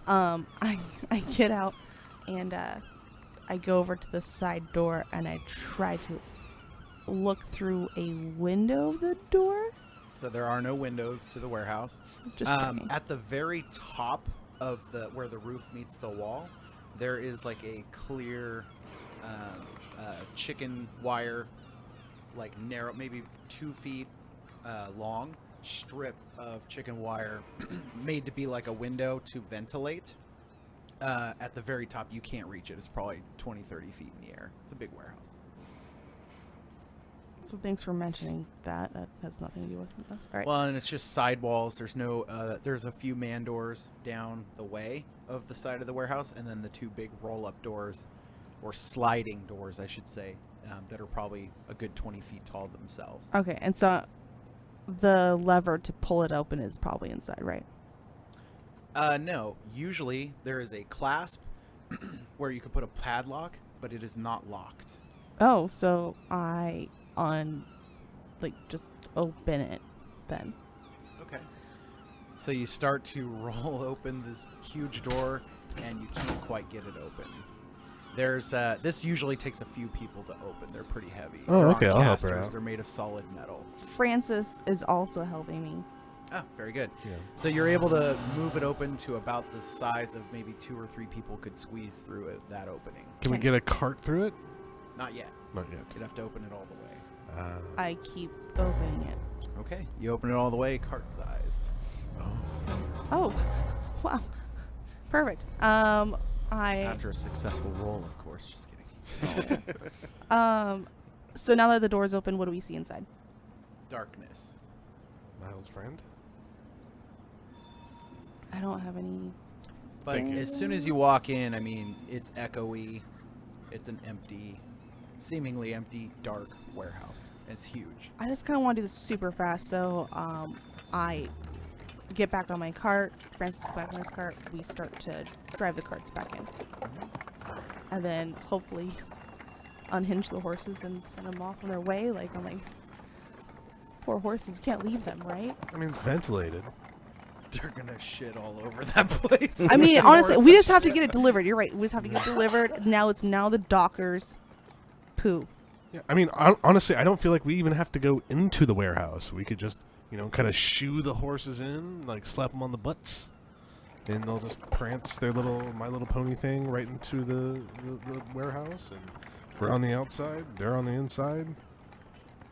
I get out and I go over to the side door and I try to look through a window of the door. So there are no windows to the warehouse. Just checking. at the very top of where the roof meets the wall, there is like a clear chicken wire, like narrow, maybe 2 feet long strip of chicken wire made to be like a window to ventilate. At the very top, you can't reach it. It's probably 20, 30 feet in the air. It's a big warehouse. So thanks for mentioning that. That has nothing to do with us. All right. Well, and it's just sidewalls. There's no. There's a few man doors down the way of the side of the warehouse, and then the 2 big roll-up doors, or sliding doors, I should say, that are probably a good 20 feet tall themselves. Okay, and so the lever to pull it open is probably inside, right? No. Usually there is a clasp where you can put a padlock, but it is not locked. Oh, so I just open it then. Okay. So you start to roll open this huge door, and you can't quite get it open. There's this usually takes a few people to open. They're pretty heavy. Oh, They're on okay, I'll help her casters. out. They're made of solid metal. Francis is also helping me. Oh, very good. Yeah. So you're able to move it open to about the size of maybe 2 or 3 people could squeeze through that opening. Can we get a cart through it? Not yet. Not yet. You'd have to open it all the way. I keep opening it. Okay. You open it all the way, cart-sized. Oh, wow. Perfect. After a successful roll, of course. Just kidding. So now that the door's open, what do we see inside? Darkness. Miles' friend? I don't have any. But Thank you. as soon as you walk in, I mean, it's echoey. It's an empty, seemingly empty, dark warehouse. It's huge. I just kind of want to do this super fast, so I get back on my cart. Francis is back on his cart. We start to drive the carts back in, and then hopefully unhinge the horses and send them off on their way. Like I'm like, poor horses, you can't leave them, right? I mean, it's ventilated. They're gonna shit all over that place. I mean, Some honestly, horse we and just have to shit. get it delivered. You're right. We just have to get it delivered. Now it's the dockers' poo. Yeah, I mean, honestly, I don't feel like we even have to go into the warehouse. We could just, kind of shoo the horses in, like slap them on the butts, and they'll just prance their My Little Pony thing right into the warehouse, and we're on the outside, they're on the inside.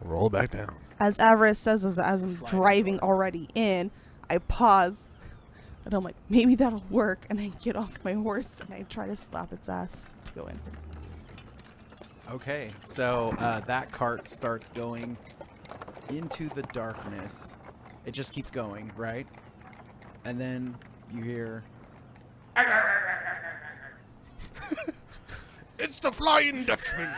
Roll back down. As Avarice says, as I'm Slide driving forward. already in, I pause, and I'm like, maybe that'll work. And I get off my horse and I try to slap its ass to go in. Okay, so that cart starts going into the darkness. It just keeps going, right? And then you hear, It's the Flying Dutchman.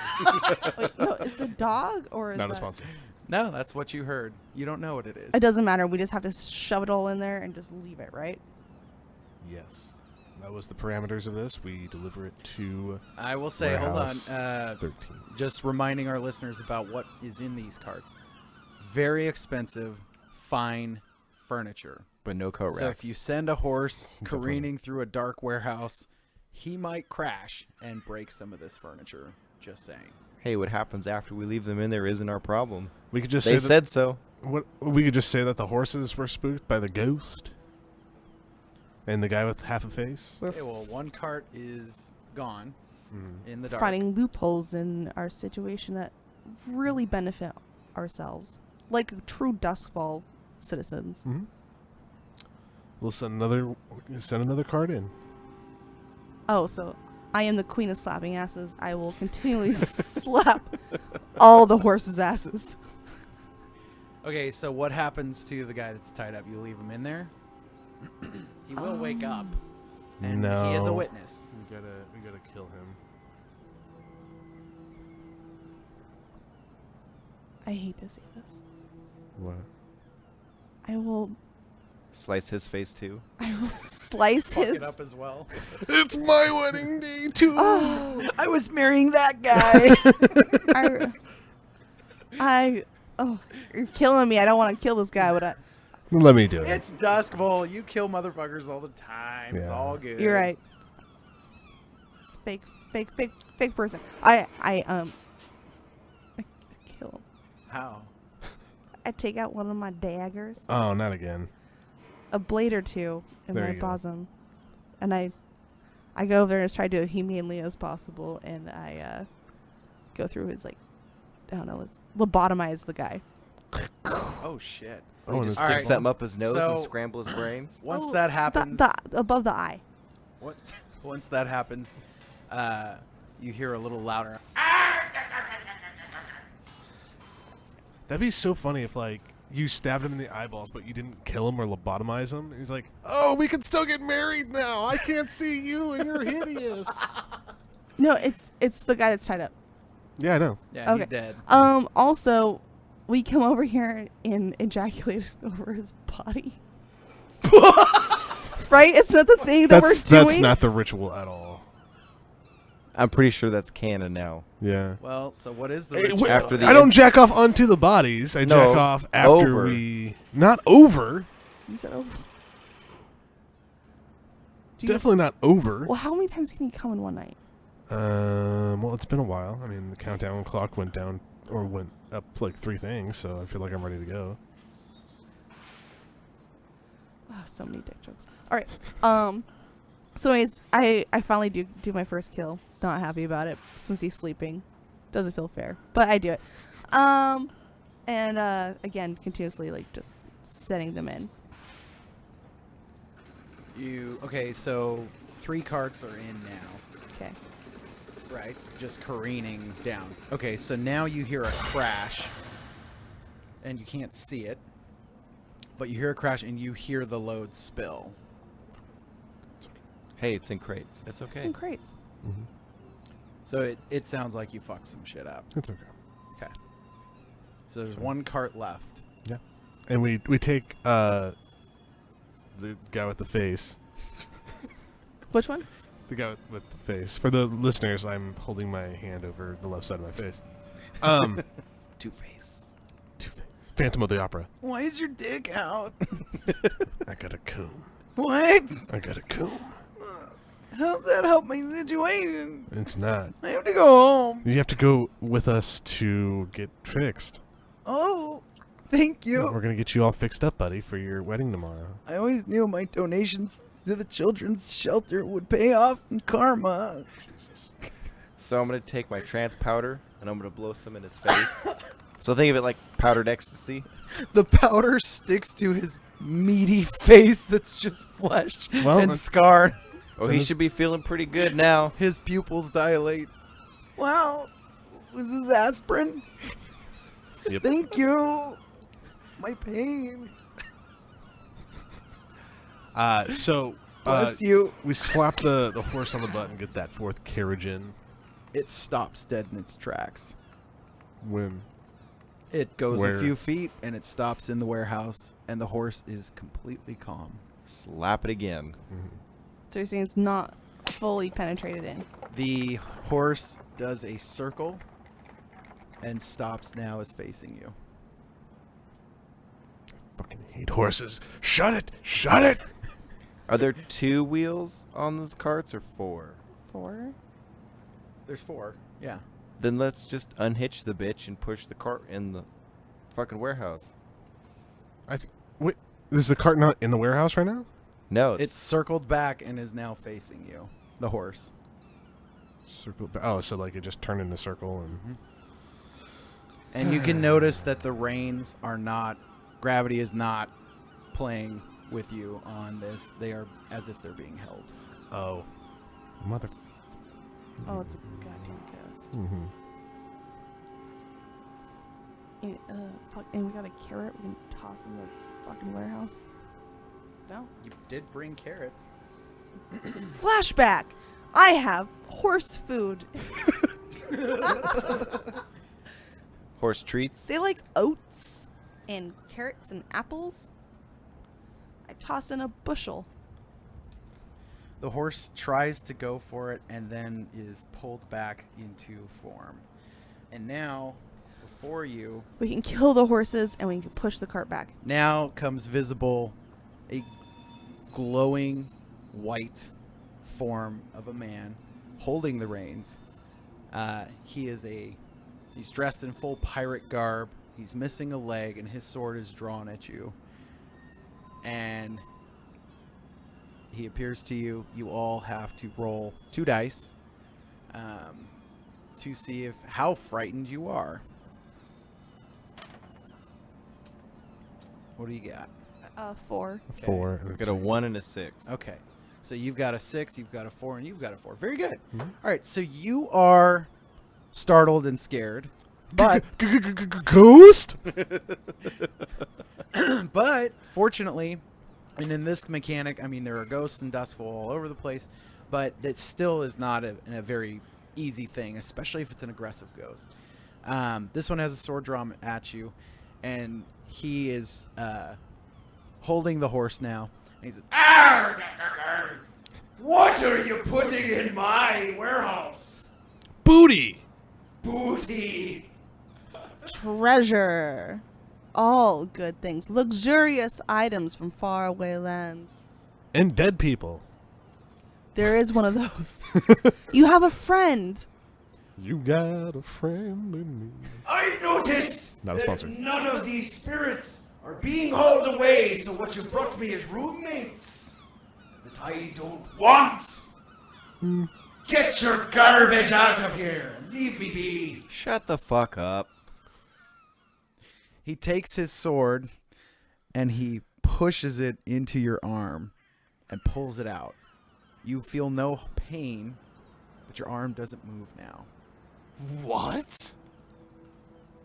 Wait, no, it's a dog or is Not a that- sponsor. no, that's what you heard. You don't know what it is. It doesn't matter. We just have to shove it all in there and just leave it, right? Yes. That was the parameters of this. We deliver it to I will say, hold on. Warehouse 13. Just reminding our listeners about what is in these carts. Very expensive, fine furniture. But no coat So racks. if you send a horse It's a problem. careening through a dark warehouse, he might crash and break some of this furniture. Just saying. Hey, what happens after we leave them in there isn't our problem. We could just They say that, said so. we could just say that the horses were spooked by the ghost, and the guy with half a face. We're Okay, well, one cart is gone in the dark. finding loopholes in our situation that really benefit ourselves, like true Duskfall citizens. Mm-hmm. We'll send another card in. Oh, so I am the queen of slapping asses. I will continually slap all the horses' asses. Okay, so what happens to the guy that's tied up? You leave him in there? He will wake up. And he is a No. witness. We gotta kill him. I hate to see this. What? I will Slice his face too. slice Fuck his. it up as well. It's my wedding day too. I was marrying that guy. Oh, you're killing me. I don't want to kill this guy, but Let me do it. It's Duskville. You kill motherfuckers all the time. It's Yeah. all good. you're right. It's fake person. I kill him. How? I take out one of my daggers, Oh, not again. a blade or two in There my you go. bosom, and I go over there and just try to do it humanely as possible, and I go through his I don't know, let's lobotomize the guy. Oh shit. Oh, and Just it's stick right. something up his nose and So- scramble his brains. Once Oh, that happens, the above the eye. once that happens, you hear a little louder. That'd be so funny if you stabbed him in the eyeballs, but you didn't kill him or lobotomize him. He's like, "Oh, we can still get married now. I can't see you, and you're hideous." No, it's the guy that's tied up. Yeah, I know. Yeah, he's Okay. dead. Also, we come over here and ejaculate over his body. Right? It's not the thing that we're doing. That's not the ritual at all. I'm pretty sure that's canon now. Yeah. Well, so what is the Hey, ritual? wait, After the I don't jack off onto the bodies. I No, jack off after over. we. Not over. You said over. Definitely not over. Well, how many times can you come in one night? Well, it's been a while. I mean, the countdown clock went down or went up 3 things, so I feel like I'm ready to go. Oh, so many dick jokes. All right. So anyways, I finally do my first kill. Not happy about it since he's sleeping. Doesn't feel fair, but I do it. And again, continuously just setting them in. Okay, so 3 carts are in now. Okay. Right. Just careening down. Okay, so now you hear a crash. And you can't see it. But you hear a crash and you hear the load spill. Hey, it's in crates. That's It's okay. in crates. Mm-hmm. So it sounds like you fucked some shit up. It's okay. Okay. So there's 1 cart left. And we take the guy with the face. Which one? The guy with the face. For the listeners, I'm holding my hand over the left side of my face. Two-Face. Two-Face. Phantom of the Opera. Why is your dick out? I got a comb. What? I got a comb. How's that help my situation? It's not. I have to go home. You have to go with us to get fixed. Oh, thank you. We're going to get you all fixed up, buddy, for your wedding tomorrow. I always knew my donations to the children's shelter would pay off in karma. So I'm going to take my trance powder and I'm going to blow some in his face. So think of it like powdered ecstasy. The powder sticks to his meaty face that's just flesh Well, and scarred. Oh, he should be feeling pretty good now. His pupils dilate. Wow. Was this aspirin? Yep. Thank you. My pain. So Bless you. we slap the horse on the butt and get that 4th carriage in. It stops dead in its tracks. When? It goes Where? a few feet and it stops in the warehouse, and the horse is completely calm. Slap it again. So you're saying it's not fully penetrated in. The horse does a circle and stops now is facing you. Fucking hate horses. Shut it! Shut it! Are there 2 wheels on those carts or 4? 4. There's 4. Yeah. Then let's just unhitch the bitch and push the cart in the fucking warehouse. Wait, is the cart not in the warehouse right now? No, It's circled back and is now facing you. The horse. Circle. Oh, so it just turned into a circle and. And you can notice that the reins are not, gravity is not playing with you on this. They are as if they're being held. Oh, mother. Oh, it's a goddamn ghost. Mm-hmm. And we got a carrot we can toss in the fucking warehouse. No. You did bring carrots. Flashback. I have horse food. Horse treats. They like oats and carrots and apples. I toss in a bushel. The horse tries to go for it and then is pulled back into form. And now, before you, We can kill the horses and we can push the cart back. now comes visible a glowing white form of a man holding the reins. He's dressed in full pirate garb. He's missing a leg and his sword is drawn at you. And he appears to you. You all have to roll 2 dice to see how frightened you are. What do you got? 4. Okay. 4. I've got a 1 and a 6. Okay. So you've got a 6, you've got a 4, and you've got a 4. Very good. Mhm. All right. So you are startled and scared, but Ghost? but fortunately, and in this mechanic, I mean, there are ghosts and dustful all over the place, but it still is not a very easy thing, especially if it's an aggressive ghost. This one has a sword drawn at you, and he is holding the horse now. And he says, What are you putting in my warehouse? Booty! Booty! Treasure. All good things. Luxurious items from faraway lands. And dead people. There is one of those. You have a friend. You got a friend in me. I noticed Not a that sponsor. none of these spirits are being hauled away, so what you brought me is roommates that I don't want. Get your garbage out of here. Leave me be. Shut the fuck up. he takes his sword and he pushes it into your arm and pulls it out. You feel no pain, but your arm doesn't move now. What?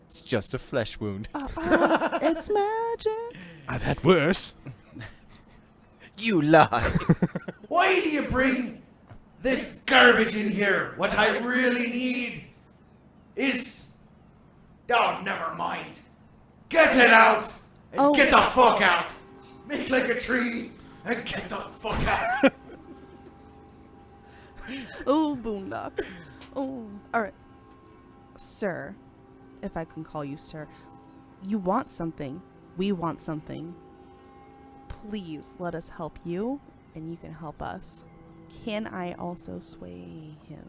It's just a flesh wound. It's magic. I've had worse. You lie. Why do you bring this garbage in here? What I really need is... Oh, never mind. Get it out and Oh. get the fuck out. Make like a tree and get the fuck out. Oh, boondocks. Oh, all right. Sir, if I can call you sir, you want something. We want something. Please let us help you, and you can help us. Can I also sway him?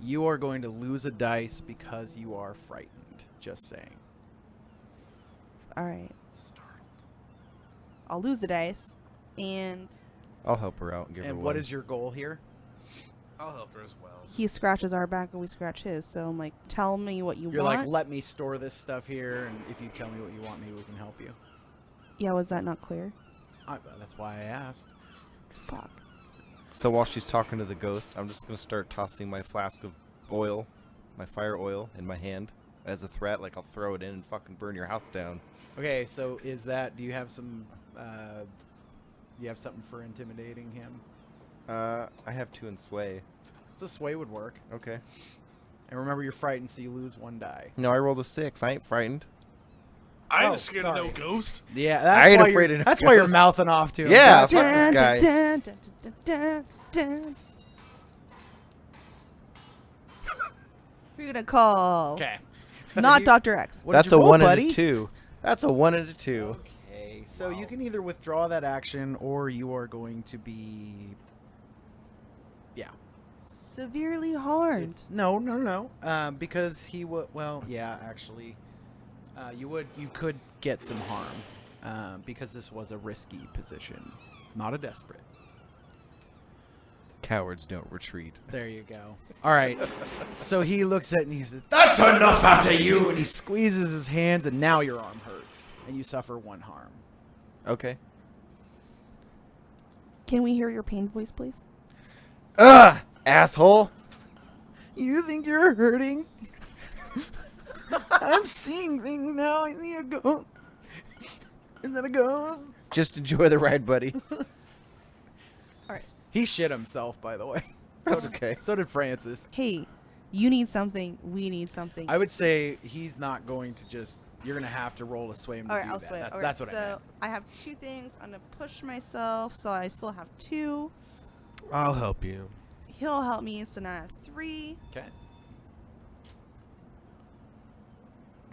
You are going to lose a dice because you are frightened. Just saying. All right. Startled. I'll lose the dice, and I'll help her out and give her And one. what is your goal here? I'll help her as well. he scratches our back and we scratch his. So I'm like, tell me what you You're want. like, let me store this stuff here, and if you tell me what you want, maybe we can help you. Yeah, was that not clear? That's why I asked. Fuck. So while she's talking to the ghost, I'm just going to start tossing my flask of oil, my fire oil, in my hand as a threat. Like, I'll throw it in and fucking burn your house down. Okay, so is that? Do you have some? You have something for intimidating him? I have 2 in sway. So sway would work. Okay. And remember, you're frightened, so you lose 1 die. No, I rolled a 6. I ain't frightened. I ain't Oh, scared sorry. of no ghost. Yeah, I that's ain't why afraid you're. of That's why you're ghosts. mouthing off to him. Yeah, Gotcha. fuck this guy. Dun, dun, dun, dun, dun, dun. Who you gonna call? Okay. Not Dr. X. What did That's you a roll, 1 buddy? and a 2. That's a 1 and a 2. Okay, so you can either withdraw that action, or you are going to be. Yeah. Severely harmed. No. Because he would. Well, yeah, actually, you could get some harm, because this was a risky position, not a desperate. Cowards don't retreat. There you go. All right. So he looks at it and he says, That's enough out of you. and he squeezes his hands, and now your arm hurts, and you suffer 1 harm. Okay. Can we hear your pain voice, please? Ugh! Asshole! You think you're hurting? I'm seeing things now. I see a ghost. And then a ghost. Just enjoy the ride, buddy. He shit himself, by the way. That's okay. So did Francis. Hey, You need something. We need something. I would say he's not going to just. You're gonna have to roll a sway him to All right, do I'll that. sway. That's what I so meant. I have 2 things. I'm gonna push myself, so I still have 2. I'll help you. He'll help me, so now I have 3. Okay.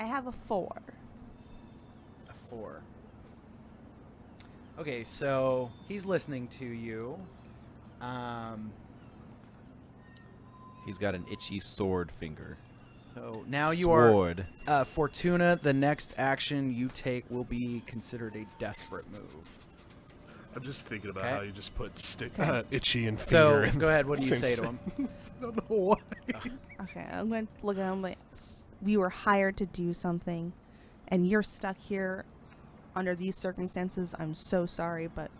I have a 4. A 4. Okay, so he's listening to you. He's got an itchy sword finger. So now you Sword. are Fortuna. The next action you take will be considered a desperate move. I'm just thinking about Okay. how you just put itchy and So finger. go ahead. What do you say to him? I don't know why. Okay, I'm going to look at him like, we were hired to do something, and you're stuck here under these circumstances. I'm so sorry, but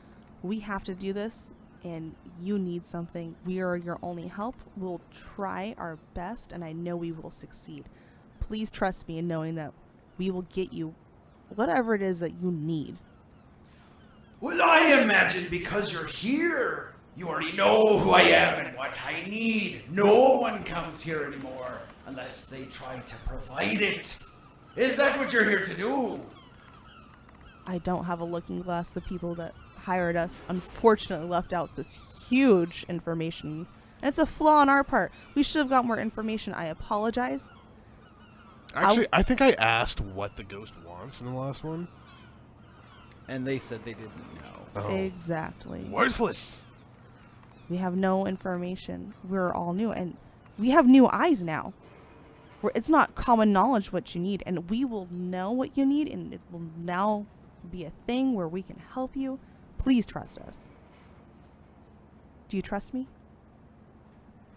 we have to do this, and you need something. We are your only help. We'll try our best, and I know we will succeed. Please trust me in knowing that we will get you whatever it is that you need. Well, I imagine because you're here, you already know who I am and what I need. No one comes here anymore unless they try to provide it. Is that what you're here to do? I don't have a looking glass. The people that hired us unfortunately left out this huge information. And it's a flaw on our part. We should have got more information. I apologize. Actually, I think I asked what the ghost wants in the last one. And they said they didn't know. Oh. Exactly. Worthless. We have no information. We're all new. And we have new eyes now. It's not common knowledge what you need. And we will know what you need. And it will now be a thing where we can help you. Please trust us. Do you trust me?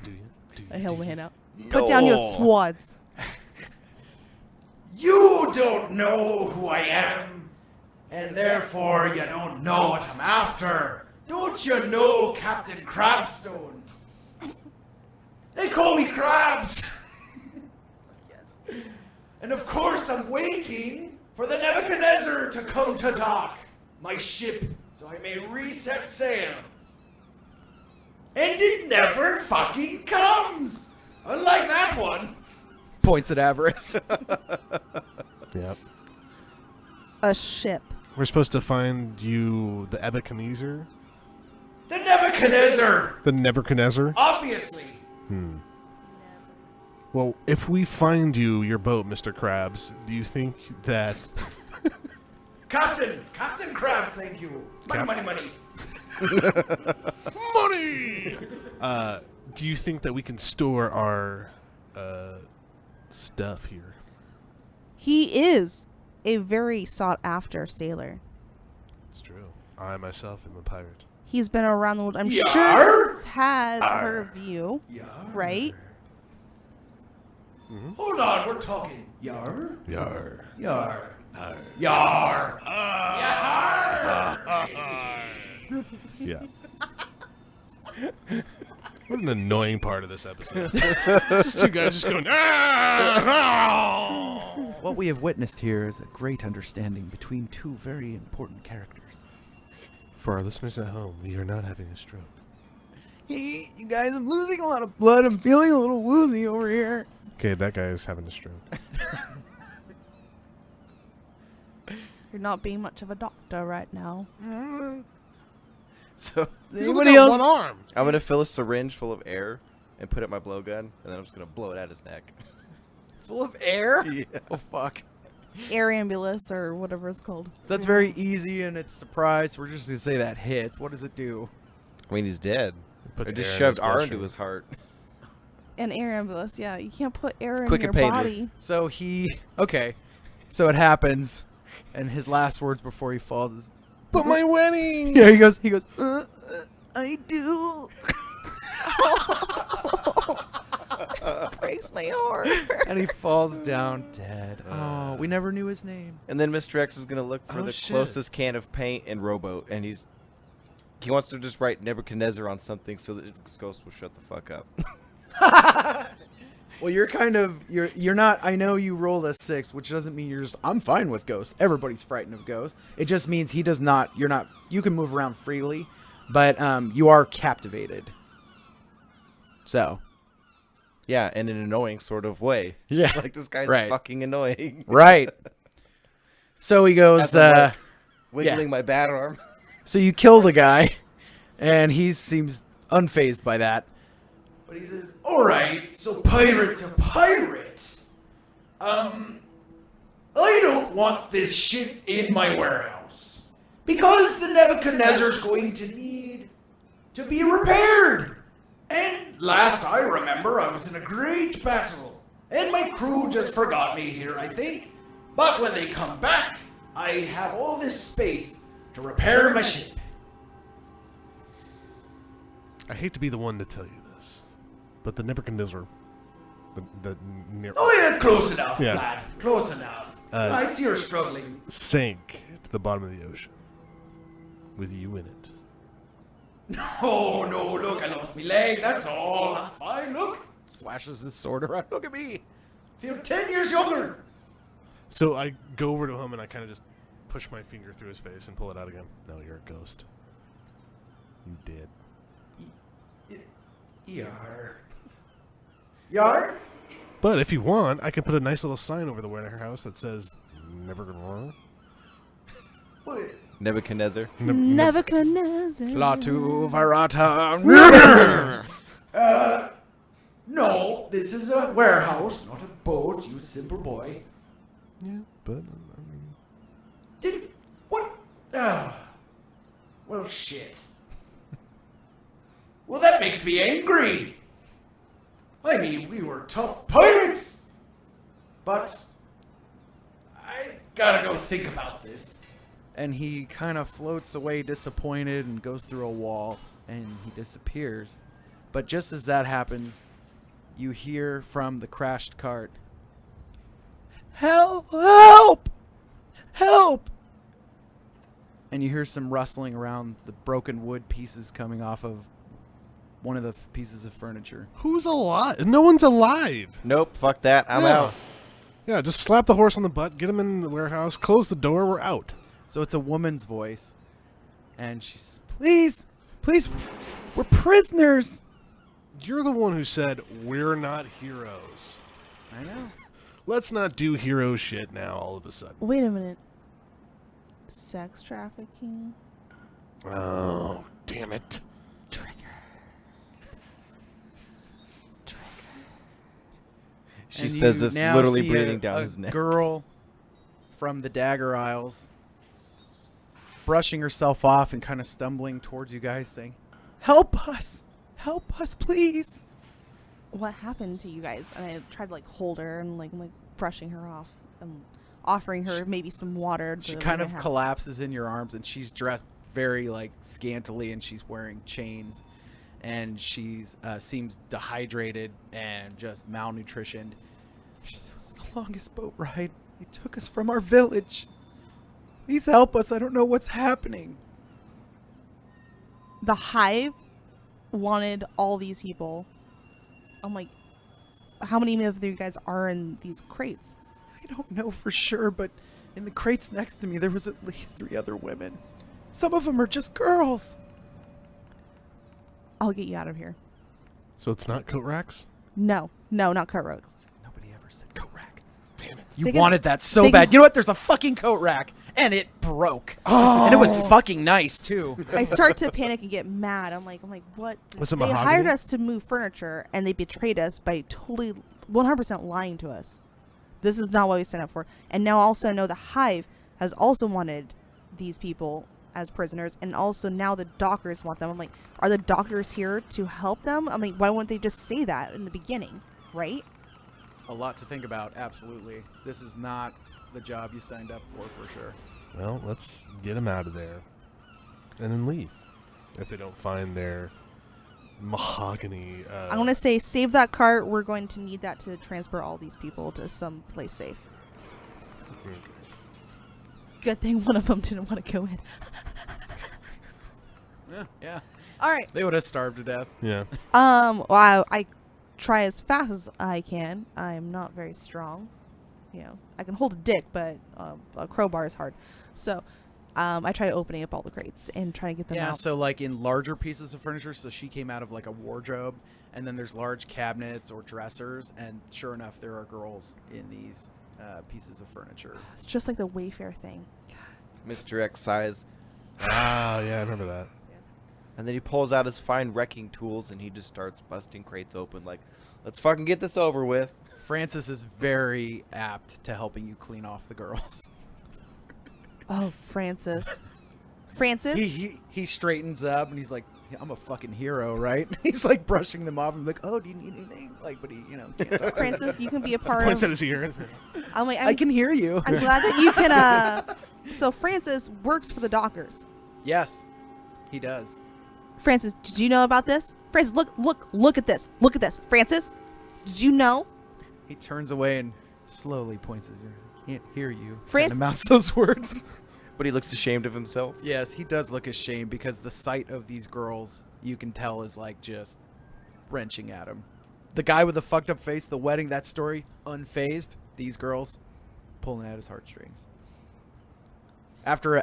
Do you? Do you? I held do my you? hand out. Put down your swords. You don't know who I am, and therefore you don't know what I'm after. Don't you know Captain Crabstone? They call me Crabs. Yes. And of course I'm waiting for the Nebuchadnezzar to come to dock my ship so I may reset sail. And it never fucking comes! Unlike that one. Points at Avarice. Yep. A ship. We're supposed to find you the Nebuchadnezzar? The Nebuchadnezzar! The Nebuchadnezzar? Obviously. Well, if we find you your boat, Mr. Krabs, do you think that... Captain Crabs, thank you. Money, Cap- money, money. Money! Do you think that we can store our stuff here? He is a very sought after sailor. It's true. I myself am a pirate. He's been around the world. I'm Yar! sure he's had heard of you, Yar. right? Hold on, we're talking. Yar? Yar. Yar. Yar. Yar. Yeah. What an annoying part of this episode. Just two guys just going, ah! What we have witnessed here is a great understanding between two very important characters. For our listeners at home, we are not having a stroke. Hey, you guys, I'm losing a lot of blood. I'm feeling a little woozy over here. Okay, that guy is having a stroke. You're not being much of a doctor right now. So Anybody else? One arm. I'm gonna fill a syringe full of air and put it in my blowgun, and then I'm just gonna blow it at his neck. Full of air? Yeah. Oh, fuck. Air ambulance or whatever it's called. So that's very easy and it's surprise. We're just going to say that hits. What does it do? I mean, he's dead. Puts I just air in shoved his R bloodstream. into his heart. An air ambulance, yeah. You can't put air in quick your and painless. body. So he... Okay. So it happens. And his last words before he falls is... But my wedding! Yeah, he goes, I do. Breaks my heart. And he falls down dead. Oh, we never knew his name. And then Mr. X is gonna look for Oh, the shit. closest can of paint and rowboat, and he wants to just write Nebuchadnezzar on something so that this ghost will shut the fuck up. Well, you're kind of you're not. I know you rolled a 6, which doesn't mean you're just. I'm fine with ghosts. Everybody's frightened of ghosts. It just means he does not. You're not. You can move around freely, but you are captivated. So, Yeah, in an annoying sort of way. Yeah. Like, this guy's Right. fucking annoying. Right. So he goes, As I'm, like, wiggling my bad arm. so you kill the guy, and he seems unfazed by that. But he says, alright, so pirate to pirate. I don't want this shit in my warehouse. Because the Nebuchadnezzar's going to need to be repaired. And last I remember, I was in a great battle. And my crew just forgot me here, I think. But when they come back, I have all this space to repair my ship. I hate to be the one to tell you this, but the Nebuchadnezzar, the near Oh yeah, close enough, Yeah. lad. Close enough. I see you're struggling. sank to the bottom of the ocean with you in it. Oh no, look, I lost my leg, that's all. I'm fine, look. Slashes his sword around. Look at me. Feel 10 years younger. So I go over to him and I kind of just push my finger through his face and pull it out again. No, you're a ghost. You did. Yar. Yar? But if you want, I can put a nice little sign over the warehouse that says "Never gonna run." What? Nebuchadnezzar. Nebuchadnezzar. Latu Varata. No, this is a warehouse, not a boat, you simple boy. Yeah, but Did. What? Ah. Well, shit. Well, that makes me angry. I mean, we were tough pirates. But. I gotta go think about this. And he kind of floats away disappointed and goes through a wall and he disappears. But just as that happens, you hear from the crashed cart, "Help! Help! Help!" And you hear some rustling around the broken wood pieces coming off of one of the pieces of furniture. who's alive? No one's alive. Nope, fuck that. I'm Yeah. out. Yeah, just slap the horse on the butt, get him in the warehouse, close the door, we're out. So it's a woman's voice, and she says, "Please, please, we're prisoners." You're the one who said we're not heroes. I know. Let's not do hero shit now all of a sudden. Wait a minute. Sex trafficking? Oh, damn it. Trigger. Trigger. She And says you this now literally see bleeding a down his neck. Girl from the dagger aisles, brushing herself off and kind of stumbling towards you guys, saying, "Help us! Help us, please!" What happened to you guys? And I tried to like hold her and like I'm like brushing her off and offering her maybe some water. She to kind let of her have- collapses in your arms, and she's dressed very like scantily, and she's wearing chains, and she's seems dehydrated and just malnutritioned. She says, "It's the longest boat ride. They took us from our village. Please help us. I don't know what's happening." The Hive wanted all these people. I'm like, how many of you guys are in these crates? I don't know for sure, but in the crates next to me, there was at least 3 other women. Some of them are just girls. I'll get you out of here. So it's not coat racks? No, not coat ropes. Nobody ever said coat rack. Damn it. You They can- wanted that so they bad. can- You know what? There's a fucking coat rack, and it broke. Oh. And it was fucking nice, too. I start to panic and get mad. I'm like, what? Was it They mahogany? hired us to move furniture, and they betrayed us by totally 100% lying to us. This is not what we signed up for. And now also know the Hive has also wanted these people as prisoners, and also now the doctors want them. I'm like, are the doctors here to help them? I mean, why wouldn't they just say that in the beginning, right? A lot to think about, absolutely. This is not the job you signed up for sure. Well, let's get them out of there and then leave if they don't find their mahogany. I want to say save that cart. We're going to need that to transfer all these people to some place safe. Okay. Good thing one of them didn't want to go in. Yeah. All right. They would have starved to death. Yeah. Well, I try as fast as I can. I'm not very strong. You know, I can hold a dick, but a crowbar is hard. So, I tried opening up all the crates and trying to get them Yeah, out. so like in larger pieces of furniture, so she came out of like a wardrobe, and then there's large cabinets or dressers, and sure enough, there are girls in these pieces of furniture. It's just like the Wayfair thing. Mr. X size. Ah, yeah, I remember that. And then he pulls out his fine wrecking tools and he just starts busting crates open like, let's fucking get this over with. Francis is very apt to helping you clean off the girls. Oh, Francis. Francis? He straightens up and he's like, I'm a fucking hero, right? He's like brushing them off and like, oh, do you need anything? Like, but he, can't talk. Francis, you can be a part Points of... at his ear. I'm like, I can hear you. I'm glad that you can... So Francis works for the Dockers. Yes, he does. Francis, did you know about this? Francis, look at this. Look at this. Francis, did you know? He turns away and slowly points his ear. Can't hear you. Francis- Trying to mouth those words. But he looks ashamed of himself. Yes, he does look ashamed because the sight of these girls, you can tell, is like just wrenching at him. The guy with the fucked up face, the wedding, that story, unfazed. These girls pulling at his heartstrings. After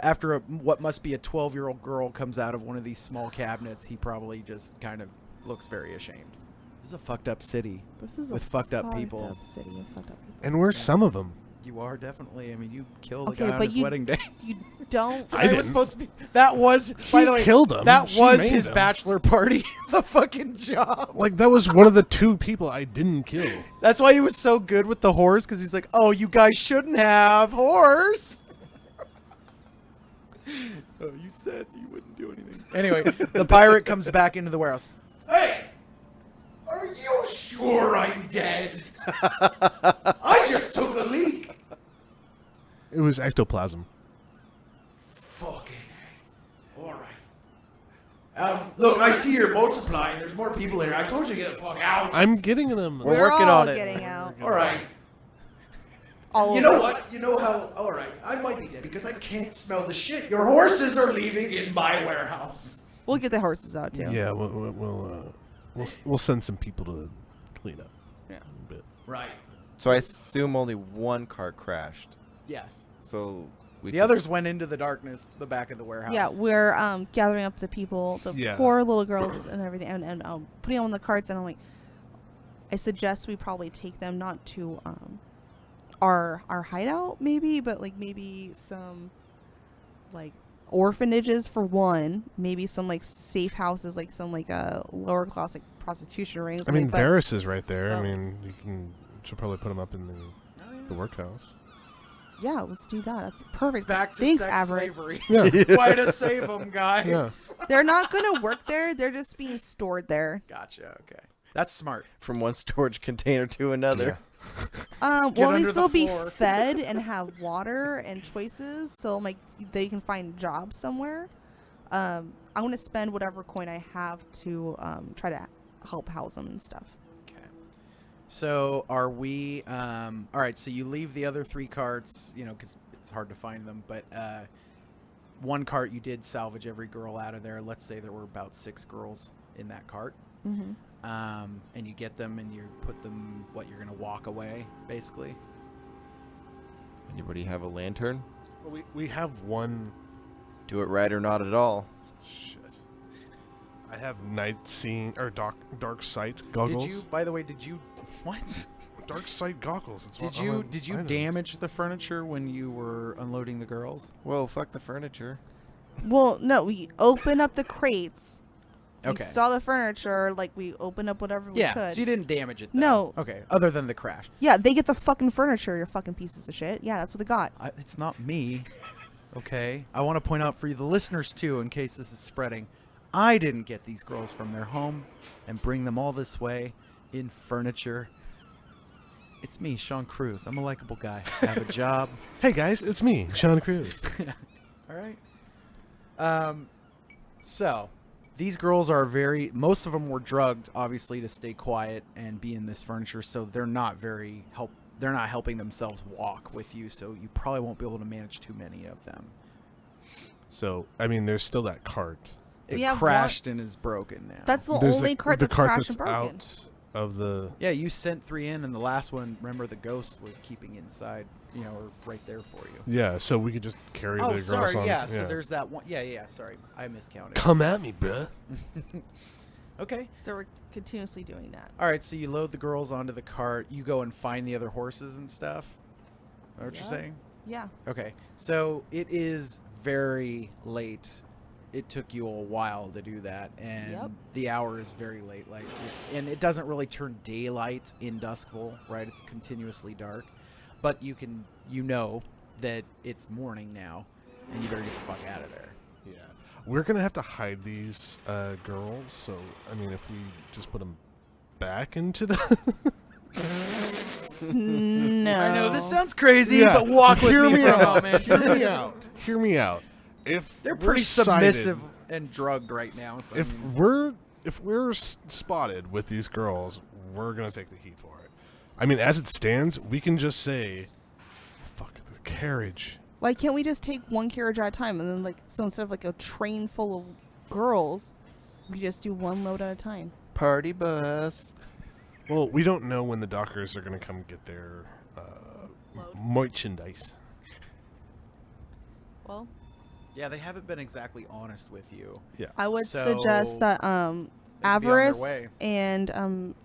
what must be a 12-year-old girl comes out of one of these small cabinets, he probably just kind of looks very ashamed. This is a fucked up city. This is with fucked up people. Up city with fucked up people. And we're some of them. You are definitely. I mean, you killed Okay, the guy on but his you- wedding day. You don't. I didn't. Was supposed to be. That was. By the way, killed him. That She was made his him. bachelor party. The fucking job. Like, that was one of the 2 people I didn't kill. That's why he was so good with the horse, because he's like, oh, you guys shouldn't have horse. Oh, you said you wouldn't do anything. Anyway, the pirate comes back into the warehouse. Hey! Are you sure I'm dead? I just took a leak. It was ectoplasm. Fucking A. Alright. Look, I see you're multiplying. There's more people here. I told you to get the fuck out. I'm getting them. We're working all on it. getting out. Alright. All You over. know what? You know how... Alright, I might be dead because I can't smell the shit. Your horses are leaving in my warehouse. We'll get the horses out too. Yeah, we'll send some people to clean up. Yeah. A bit. Right. So I assume only one car crashed. Yes. So The others went into the darkness, the back of the warehouse. Yeah, we're gathering up the people, the Yeah. poor little girls and everything, and putting them on the carts. And I'm like, I suggest we probably take them not to our hideout, maybe, but like maybe some like orphanages for one, maybe some like safe houses, like some like lower class like prostitution rings. I mean, but- Varys is right there. Oh. I mean, should probably put him up in the workhouse. Yeah, let's do that. That's perfect. Back to Thanks, sex Avarice. slavery. Yeah. Way to save them, guys. Yeah. They're not gonna work there. They're just being stored there. Gotcha. Okay. That's smart. from one storage container to another. Well, Get they under still the be floor. fed and have water and choices, so like they can find jobs somewhere. I'm gonna spend whatever coin I have to try to help house them and stuff. Okay. So are we? All right. So you leave the other 3 carts, because it's hard to find them. But one cart you did salvage every girl out of there. Let's say there were about 6 girls in that cart. Mm-hmm. And you get them and you put them. You're gonna walk away, basically. Anybody have a lantern? Well, we have one. Do it right or not at all. Shit. I have night seeing or dark sight goggles. Did you? By the way, did you? What? Dark sight goggles? It's Did one you? of my Did you items. damage the furniture when you were unloading the girls? Whoa, fuck the furniture. Well, no, we open up the crates. Okay. We saw the furniture, like we opened up whatever we Yeah. could. So you didn't damage it. Though. No. Okay. Other than the crash. Yeah, they get the fucking furniture, you fucking pieces of shit. Yeah, that's what they got. It's not me. Okay. I want to point out for you, the listeners too, in case this is spreading. I didn't get these girls from their home and bring them all this way in furniture. It's me, Sean Cruz. I'm a likable guy. I have a job. Hey guys, it's me, Sean Cruz. All right. So these girls are most of them were drugged, obviously, to stay quiet and be in this furniture. So they're not they're not helping themselves walk with you. So you probably won't be able to manage too many of them. So I mean, there's still that cart. It We have crashed and is broken now. That's the There's only cart the that's cart crashed that's and broken. of the... Yeah, you sent 3 in, and the last one, remember, the ghost was keeping inside, or right there for you. Yeah, so we could just carry the Oh, girls sorry, on. yeah, so there's that one. Yeah, sorry. I miscounted. Come at me, bruh. Okay. So we're continuously doing that. All right, so you load the girls onto the cart. You go and find the other horses and stuff. Is that what you're Yeah. saying? Yeah. Okay, so it is very late. It took you a while to do that, and Yep. the hour is very late. And it doesn't really turn daylight in Duskville, right? It's continuously dark, but you know that it's morning now, and you better get the fuck out of there. Yeah. We're going to have to hide these girls, so, I mean, if we just put them back into the... No. I know this sounds crazy, Yeah. but walk with Hear me for a out. moment. Hear me out. Hear me out. If They're we're pretty sighted- submissive and drugged right now. So If we're spotted with these girls, we're gonna take the heat for it. I mean, as it stands, we can just say, "Fuck the carriage." Why can't we just take one carriage at a time, and then so instead of a train full of girls, we just do one load at a time? Party bus. Well, we don't know when the dockers are gonna come get their merchandise. Well, yeah, they haven't been exactly honest with you. Yeah. I would So, suggest that they could be on their Avarice way. and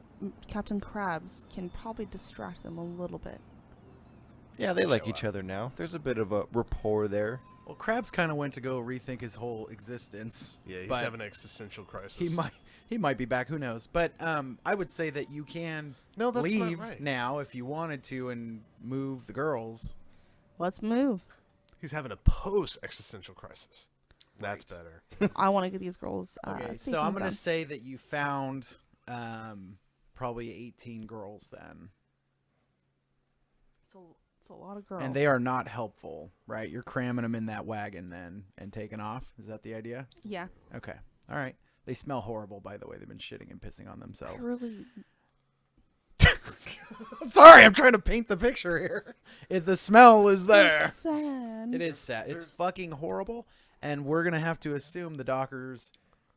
Captain Krabs can probably distract them a little bit. Yeah, they like Show each up. other now. There's a bit of a rapport there. Well, Krabs kind of went to go rethink his whole existence. Yeah, he's but having an existential crisis. he might be back. Who knows? But I would say that you can No, that's not leave right. now if you wanted to and move the girls. Let's move. He's having a post-existential crisis. That's better. I want to get these girls. Okay, safe so I'm and gonna sound. say that you found probably 18 girls then. It's a lot of girls. And they are not helpful, right? You're cramming them in that wagon then and taking off. Is that the idea? Yeah. Okay. All right. They smell horrible, by the way. They've been shitting and pissing on I themselves. really. I'm sorry. I'm trying to paint the picture here. The smell is there. So sad. It is sad. It's fucking horrible. And we're going to have to assume the dockers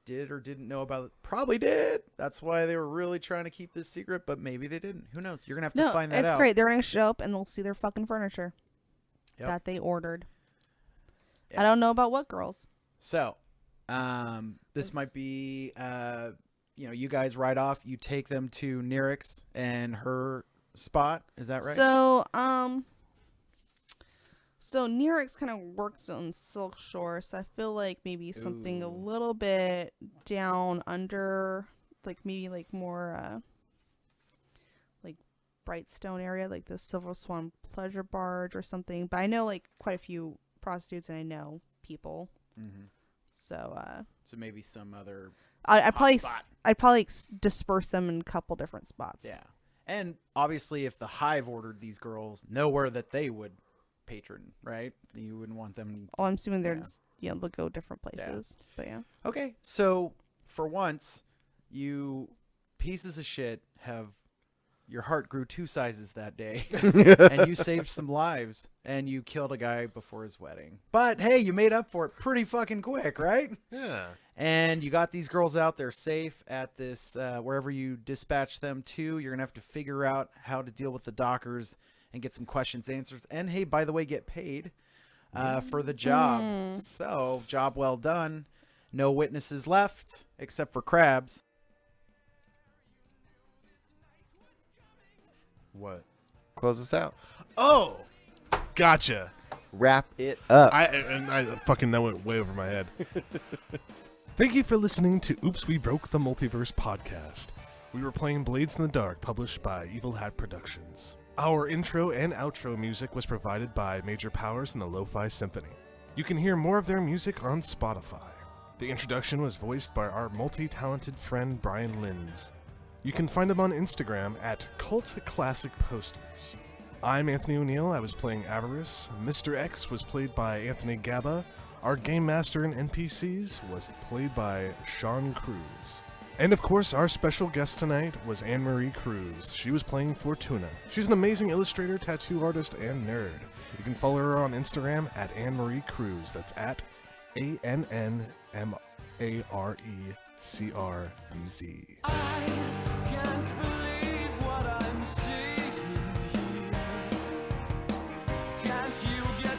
did or didn't know about it. Probably did. That's why they were really trying to keep this secret, but maybe they didn't. Who knows? You're going to have to No, find that it's out. great. They're gonna show up and they'll see their fucking furniture Yep. that they ordered. Yeah. I don't know about what girls. So, this might be, you guys ride off. You take them to Nyrix and her spot. Is that right? So Nyrix kind of works on Silk Shore, so I feel like maybe something a Ooh. little bit down under, maybe more like Brightstone area, like the Silver Swan Pleasure Barge or something. But I know quite a few prostitutes, and I know people, Mm-hmm. so So maybe some other. I'd probably spot. disperse them in a couple different spots. Yeah. And obviously, if the Hive ordered these girls, nowhere that they would patron, right? You wouldn't want them. Oh, I'm assuming they're Yeah. just, they'll go different places. But yeah. Okay. So, for once, you pieces of shit have. Your heart grew 2 sizes that day, and you saved some lives, and you killed a guy before his wedding. But hey, you made up for it pretty fucking quick, right? Yeah. And you got these girls out there safe at this, wherever you dispatch them to. You're going to have to figure out how to deal with the dockers and get some questions answered. And hey, by the way, get paid for the job. So, job well done. No witnesses left, except for Krabs. What? Close us out. Oh, gotcha. Wrap it up. I fucking that went way over my head. Thank you for listening to Oops, We Broke the Multiverse podcast. We were playing Blades in the Dark, published by Evil Hat Productions. Our intro and outro music was provided by Major Powers and the Lo-Fi Symphony. You can hear more of their music on Spotify. The introduction was voiced by our multi-talented friend Brian Linds. You can find him on Instagram at Cult Classic Posters. I'm Anthony O'Neill. I was playing Avarice. Mr. X was played by Anthony Gaba. Our Game Master and NPCs was played by Sean Cruz. And of course, our special guest tonight was Anne-Marie Cruz. She was playing Fortuna. She's an amazing illustrator, tattoo artist, and nerd. You can follow her on Instagram at Anne-Marie Cruz. That's at ANNMARECRUZ. I can't believe what I'm seeing here. Can't you get